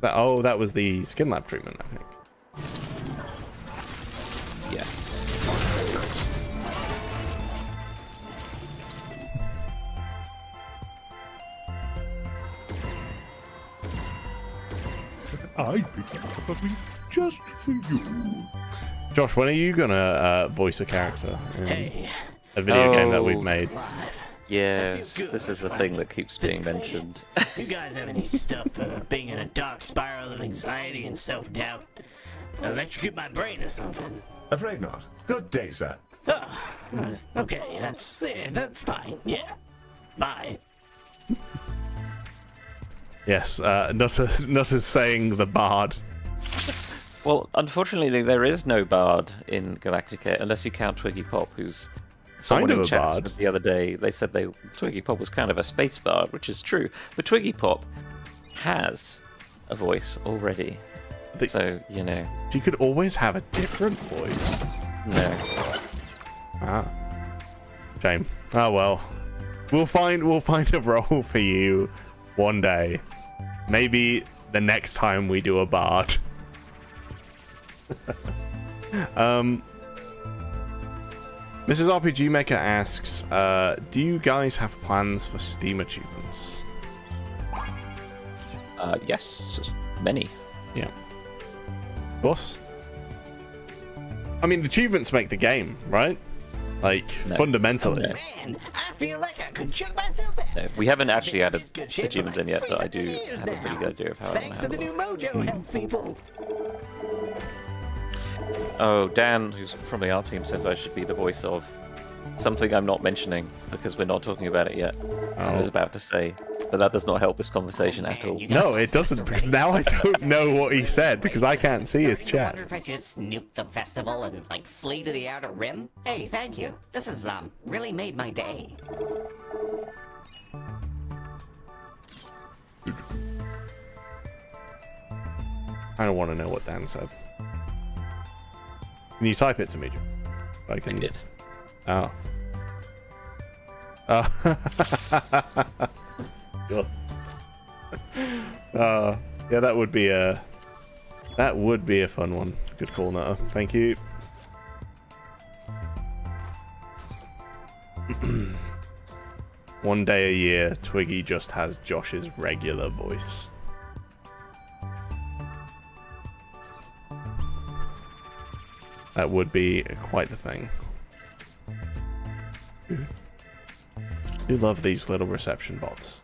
That was the skin lab treatment, I think. Yes. I picked up something just for you. Josh, when are you gonna voice a character in Hey. a video game that Oh. we've made? Yes, this is the thing that keeps being mentioned. You guys have any stuff for being in a dark spiral of anxiety and self-doubt? Electrocute my brain or something? Afraid not. Good day, sir. Okay, that's fine. Yeah. Bye. Yes, not as saying the bard. Well, unfortunately, there is no bard in Galacticare, unless you count Twiggy Pop, who's someone Kind in of a chat bard. said the other day. They said Twiggy Pop was kind of a space bard, which is true. But Twiggy Pop has a voice already, so you know. You could always have a different voice. No. Ah, shame. Oh well, we'll find a role for you one day. Maybe the next time we do a bard. Mrs. RPG Maker asks, do you guys have plans for Steam achievements? Yes, many. Yeah. Boss? I mean, the achievements make the game, right? Like, fundamentally. No. Man, I feel like I could choke myself out. No, we haven't actually added This good shit for achievements in yet, but I do 300 years have a pretty now. good idea of how Thanks I to the handle new it. Mojo Health people. Oh, Dan, who's from the art team, says I should be the voice of something I'm not mentioning because we're not talking about it yet. I was about to say, but that does not help this conversation at all. No, it doesn't, because now I don't know what he said, because I can't see his I chat. wonder if I should snoop the festival and, like, flee to the outer rim? Hey, thank you. This has, really made my day. I don't want to know what Dan said. Can you type it to me, Joe? I can. I did. Oh. Oh. Cool. Yeah, that would be a fun one. Good call, Nutter. Thank you. One day a year, Twiggy just has Josh's regular voice. That would be quite the thing. Do love these little reception bots.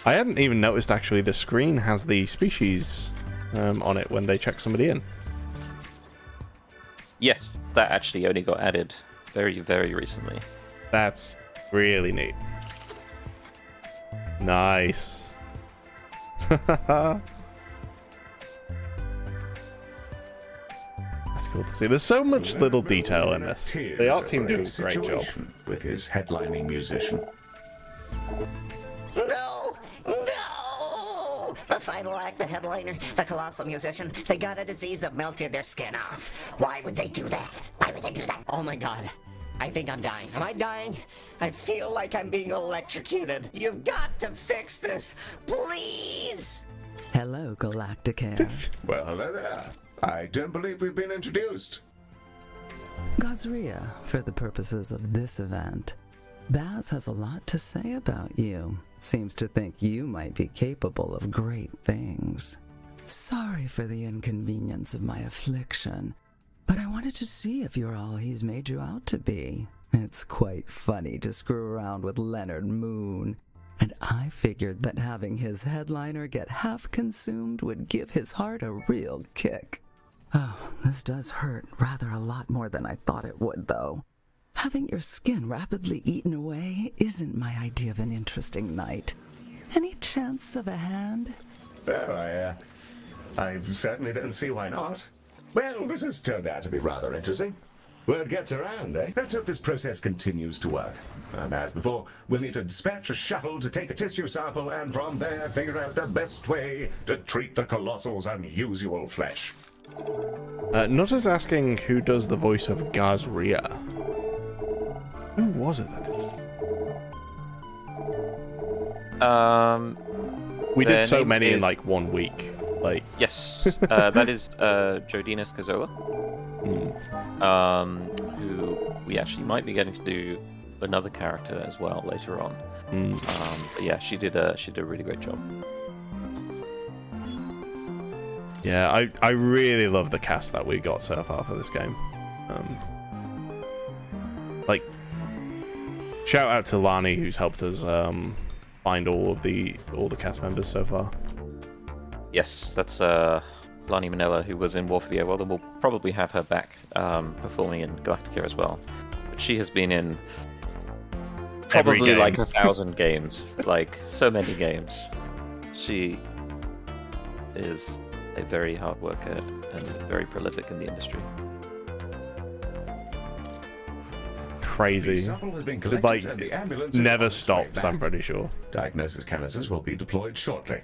I hadn't even noticed actually the screen has the species on it when they check somebody in. Yes, that actually only got added very, very recently. That's Really neat. Nice. That's cool to see. There's so much little detail in this. The art team doing a great job. With his headlining musician. No! No! The final act, the headliner, the colossal musician, they got a disease that melted their skin off. Why would they do that? Why would they do that? Oh my god. I think I'm dying. Am I dying? I feel like I'm being electrocuted. You've got to fix this. Please! Hello, Galacticare. Well, hello there. I don't believe we've been introduced. Gazria, for the purposes of this event. Baz has a lot to say about you. Seems to think you might be capable of great things. Sorry for the inconvenience of my affliction, but I wanted to see if you're all he's made you out to be. It's quite funny to screw around with Leonard Moon, and I figured that having his headliner get half consumed would give his heart a real kick. Oh, this does hurt rather a lot more than I thought it would, though. Having your skin rapidly eaten away isn't my idea of an interesting night. Any chance of a hand? Well, I certainly don't see why not. Well, this has turned out to be rather interesting. Word gets around, eh? Let's hope this process continues to work. And as before, we'll need to dispatch a shuttle to take a tissue sample and from there figure out the best way to treat the Colossal's unusual flesh. Nutter's asking who does the voice of Gazria. Who was it that did? We did so many in like 1 week. Like yes, that is Jodina Skazoa, who we actually might be getting to do another character as well later on. But yeah, she did a really great job. Yeah, I really love the cast that we got so far for this game. Like, shout out to Lani who's helped us find all the cast members so far. Yes, that's Lani Manella, who was in War for the Airworld, and we'll probably have her back performing in Galacticare as well. But she has been in probably like 1,000 games, like so many games. She is a very hard worker and very prolific in the industry. Crazy. It like never stops, I'm pretty sure. Diagnosis canisters will be deployed shortly.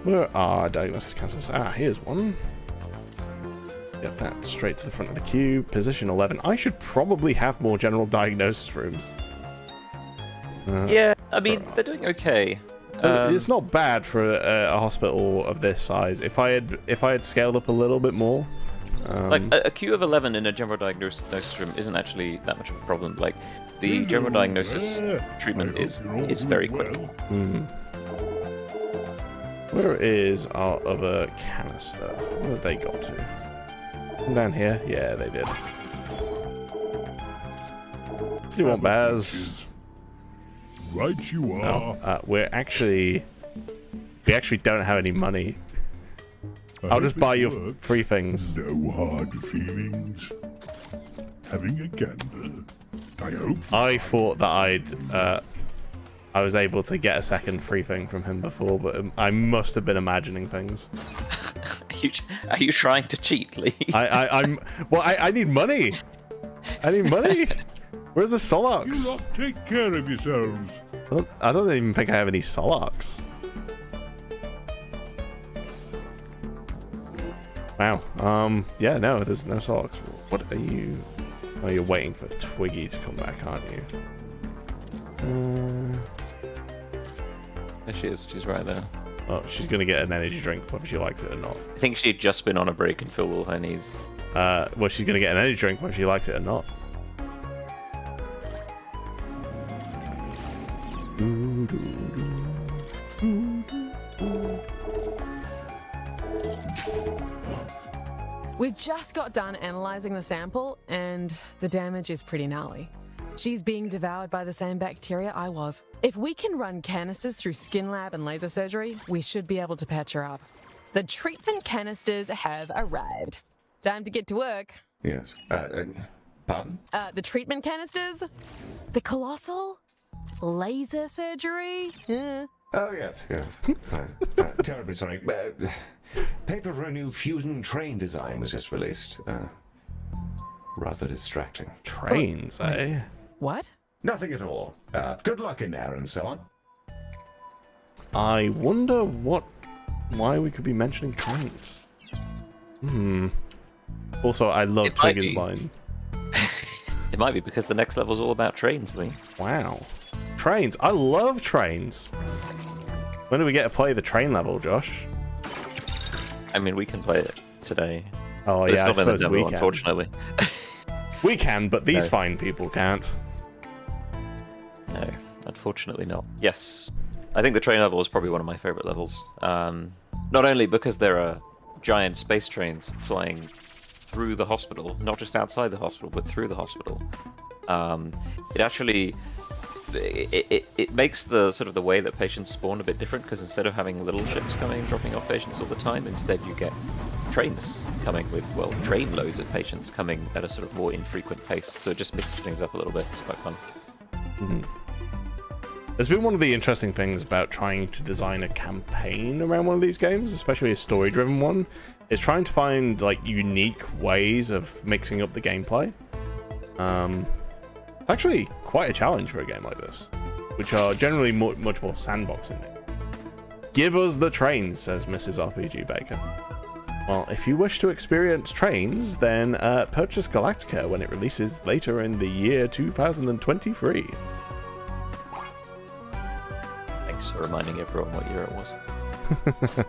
Where are diagnosis canisters? Ah, here's one. Get that straight to the front of the queue. Position 11. I should probably have more general diagnosis rooms. Yeah, I mean, they're doing okay. It's not bad for a hospital of this size. If I had scaled up a little bit more, like a queue of 11 in a general diagnosis room isn't actually that much of a problem. Like the general diagnosis treatment is very quick. Where is our other canister? Where have they got to? Come down here? Yeah, they did. You want Baz? Right you are. No, we actually don't have any money. I'll just buy you free things. No hard feelings. Having a gander. I hope. I thought that I was able to get a second free thing from him before, but I must have been imagining things. Are you trying to cheat, Lee? I need money. I need money. Where's the Solox? You lot take care of yourselves. I don't even think I have any Solox. Wow. Yeah, no, there's no Solox. What are you? Oh, you're waiting for Twiggy to come back, aren't you? There she is. She's right there. Oh, she's gonna get an energy drink, whether she likes it or not. I think she'd just been on a break and filled all her needs. Well, she's gonna get an energy drink whether she likes it or not. We've just got done analysing the sample, and the damage is pretty gnarly. She's being devoured by the same bacteria I was. If we can run canisters through skin lab and laser surgery, we should be able to patch her up. The treatment canisters have arrived. Time to get to work. Yes. Pardon? The treatment canisters? The colossal? Laser surgery? Oh, yes, yes. Terribly sorry. Paper for a new fusion train design was just released. Rather distracting. Trains, eh? What? Nothing at all. Good luck in there and so on. I wonder why we could be mentioning trains. Also, I love Twigger's line. It might be because the next level's all about trains, Lee. Wow. Trains. I love trains. When do we get to play the train level, Josh? I mean, we can play it today. Oh, but yeah, I it's not in the suppose demo, we can. unfortunately. We can, but these No. fine people can't. No, unfortunately not. Yes, I think the train level is probably one of my favorite levels. Not only because there are giant space trains flying through the hospital, not just outside the hospital, but through the hospital. It actually it makes the sort of the way that patients spawn a bit different, because instead of having little ships coming dropping off patients all the time, instead you get trains coming with, well, train loads of patients coming at a sort of more infrequent pace. So it just mixes things up a little bit. It's quite fun. There's been one of the interesting things about trying to design a campaign around one of these games, especially a story-driven one, is trying to find like unique ways of mixing up the gameplay. It's actually quite a challenge for a game like this, which are generally much more sandboxing. Give us the trains, says Mrs. RPG Baker. Well, if you wish to experience trains, then purchase Galacticare when it releases later in the year 2023. Thanks for reminding everyone what year it was.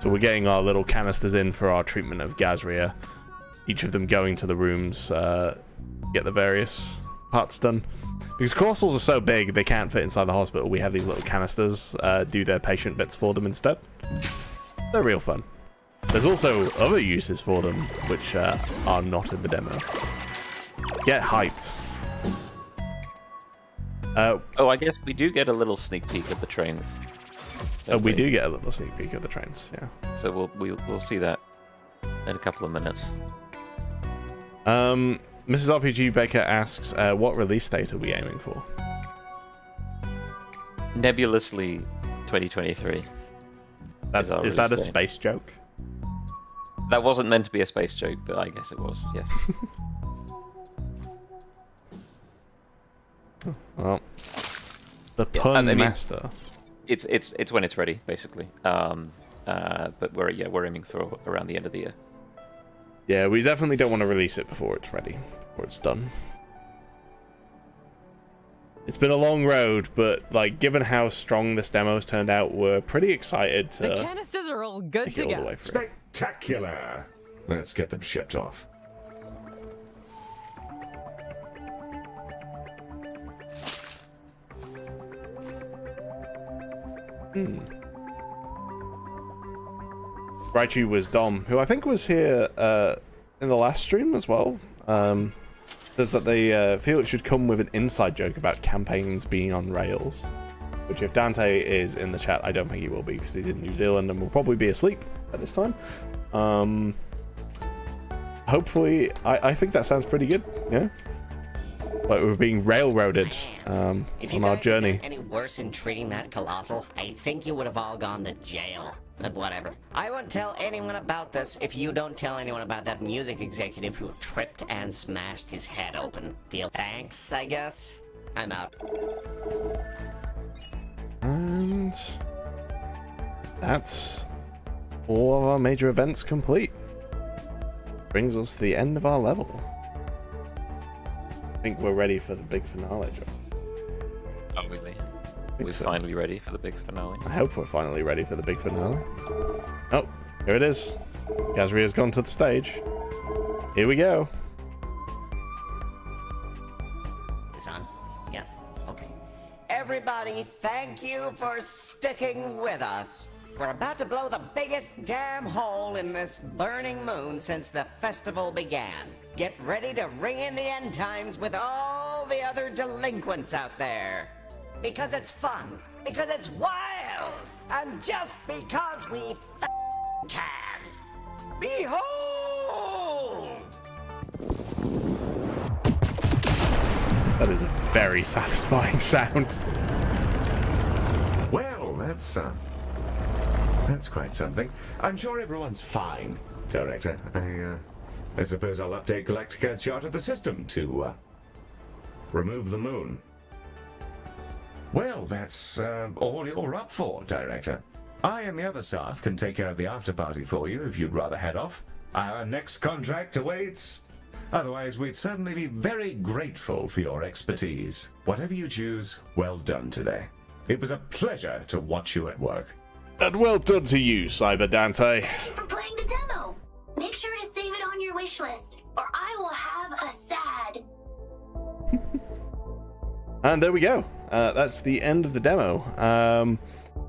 So we're getting our little canisters in for our treatment of Gazria. Each of them going to the rooms, get the various parts done. Because colossals are so big, they can't fit inside the hospital. We have these little canisters do their patient bits for them instead. They're real fun. There's also other uses for them, which are not in the demo. Get hyped. Oh, I guess we do get a little sneak peek of the trains. We do get a little sneak peek of the trains, yeah. So we'll see that in a couple of minutes. Mrs. RPG Baker asks, what release date are we aiming for? Nebulously 2023. Is that a space joke? That wasn't meant to be a space joke, but I guess it was, yes. Well, the pun master. It's when it's ready, basically. But we're aiming for around the end of the year. Yeah, we definitely don't want to release it before it's ready, before it's done. It's been a long road, but like, given how strong this demo's turned out, we're pretty excited to. The canisters are all good to go. Spectacular! Let's get them shipped off. Raichu was Dom, who I think was here in the last stream as well. Says that they feel it should come with an inside joke about campaigns being on rails. Which, if Dante is in the chat, I don't think he will be, because he's in New Zealand and will probably be asleep at this time. Hopefully, I think that sounds pretty good, yeah? Like we're being railroaded on our journey. If you guys had done any worse in treating that colossal, I think you would have all gone to jail. But whatever. I won't tell anyone about this if you don't tell anyone about that music executive who tripped and smashed his head open. Deal? Thanks, I guess. I'm out. And that's all of our major events complete. Brings us to the end of our level. I think we're ready for the big finale, John. Oh, really? We're finally ready for the big finale. I hope we're finally ready for the big finale. Oh, here it is. Gazria's gone to the stage. Here we go. It's on? Yeah. Okay. Everybody. everybody, thank you for sticking with us. We're about to blow the biggest damn hole in this burning moon since the festival began. Get ready to ring in the end times with all the other delinquents out there. Because it's fun, because it's wild, and just because we can. Behold! That is a very satisfying sound. Well, that's quite something. I'm sure everyone's fine, Director. I suppose I'll update Galacticare's chart of the system to remove the moon. Well, that's all you're up for, Director. I and the other staff can take care of the after party for you if you'd rather head off. Our next contract awaits. Otherwise, we'd certainly be very grateful for your expertise. Whatever you choose, well done today. It was a pleasure to watch you at work. And well done to you, Cyber Dante. Thank you for playing the demo. Make sure to save it on your wish list, or I will have a sad. And there we go. That's the end of the demo.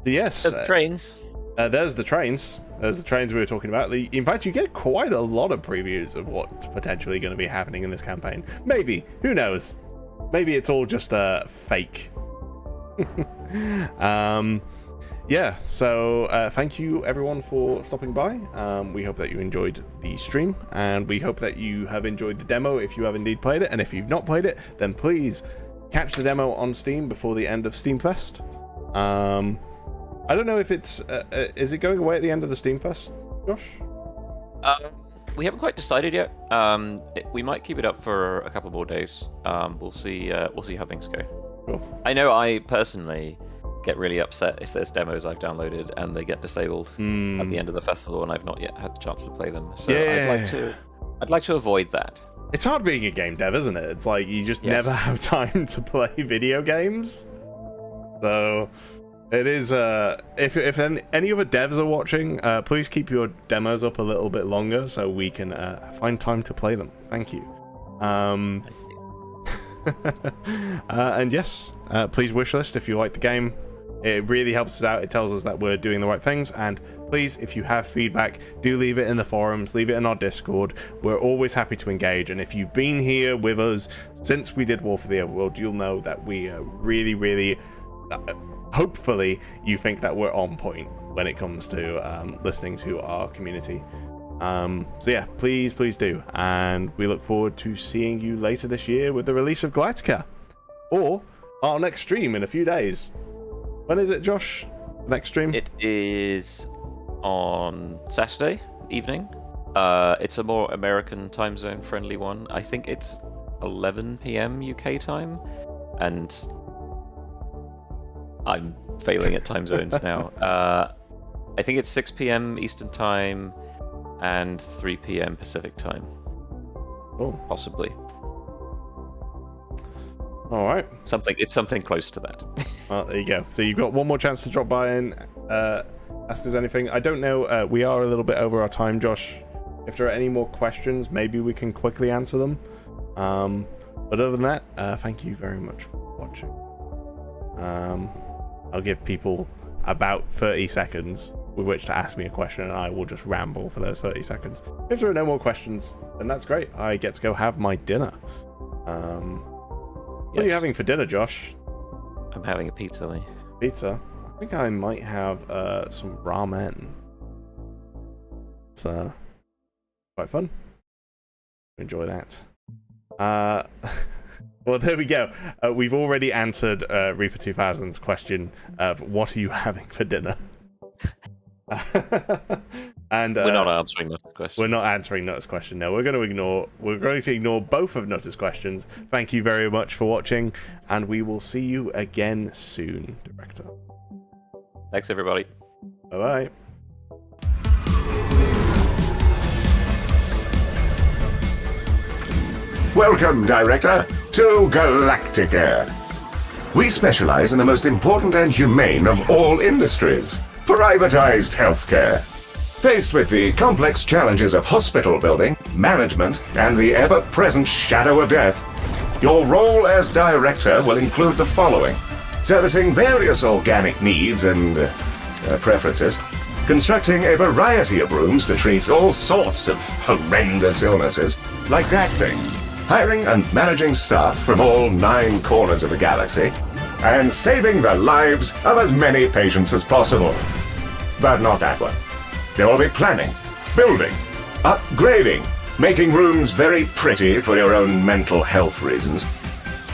Yes. The trains. There's the trains. There's the trains we were talking about. In fact, you get quite a lot of previews of what's potentially going to be happening in this campaign. Maybe. Who knows? Maybe it's all just fake. Yeah, so thank you everyone for stopping by. We hope that you enjoyed the stream, and we hope that you have enjoyed the demo if you have indeed played it. And if you've not played it, then please catch the demo on Steam before the end of Steamfest. I don't know if it's is it going away at the end of the Steamfest, Josh? We haven't quite decided yet. We might keep it up for a couple more days. We'll see how things go. Cool. I know I personally get really upset if there's demos I've downloaded and they get disabled at the end of the festival and I've not yet had the chance to play them. So yeah. I'd like to avoid that. It's hard being a game dev, isn't it? It's like you just never have time to play video games. So it is. If any other devs are watching, please keep your demos up a little bit longer so we can find time to play them. Thank you. And yes, please wishlist if you like the game. It really helps us out. It tells us that we're doing the right things. And please, if you have feedback, do leave it in the forums, leave it in our Discord. We're always happy to engage. And if you've been here with us since we did War for the Overworld, you'll know that we are really, really, hopefully, you think that we're on point when it comes to listening to our community. So yeah, please do. And we look forward to seeing you later this year with the release of Galacticare. Or our next stream in a few days. When is it, Josh? Next stream? It is on Saturday evening. It's a more American time zone friendly one. I think it's 11 PM UK time. And I'm failing at time zones now. I think it's 6 PM Eastern time and 3 PM Pacific time. Oh, possibly. All right. It's something close to that. Well, there you go. So you've got one more chance to drop by and ask us anything. I don't know. We are a little bit over our time, Josh. If there are any more questions, maybe we can quickly answer them. But other than that, thank you very much for watching. I'll give people about 30 seconds with which to ask me a question, and I will just ramble for those 30 seconds. If there are no more questions, then that's great. I get to go have my dinner. What are you having for dinner, Josh? I'm having a pizza. Pizza? I think I might have some ramen. It's quite fun. Enjoy that. Well, there we go. We've already answered Reaper 2000's question of what are you having for dinner? And we're not answering Nutter's question. We're not answering Nutter's question. No, we're going to ignore both of Nutter's questions. Thank you very much for watching, and we will see you again soon, Director. Thanks, everybody. Bye-bye. Welcome, Director, to Galacticare. We specialize in the most important and humane of all industries, privatized healthcare. Faced with the complex challenges of hospital building, management, and the ever-present shadow of death, your role as Director will include the following: servicing various organic needs and preferences, constructing a variety of rooms to treat all sorts of horrendous illnesses, like that thing, hiring and managing staff from all 9 corners of the galaxy, and saving the lives of as many patients as possible. But not that one. There will be planning, building, upgrading, making rooms very pretty for your own mental health reasons,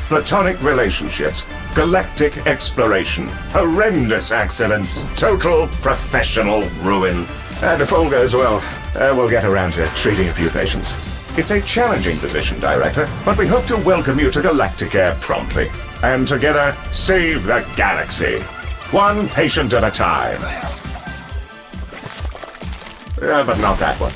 platonic relationships, galactic exploration, horrendous accidents, total professional ruin. And if all goes well, we'll get around to treating a few patients. It's a challenging position, Director, but we hope to welcome you to Galacticare promptly, and together save the galaxy, one patient at a time. But not that one.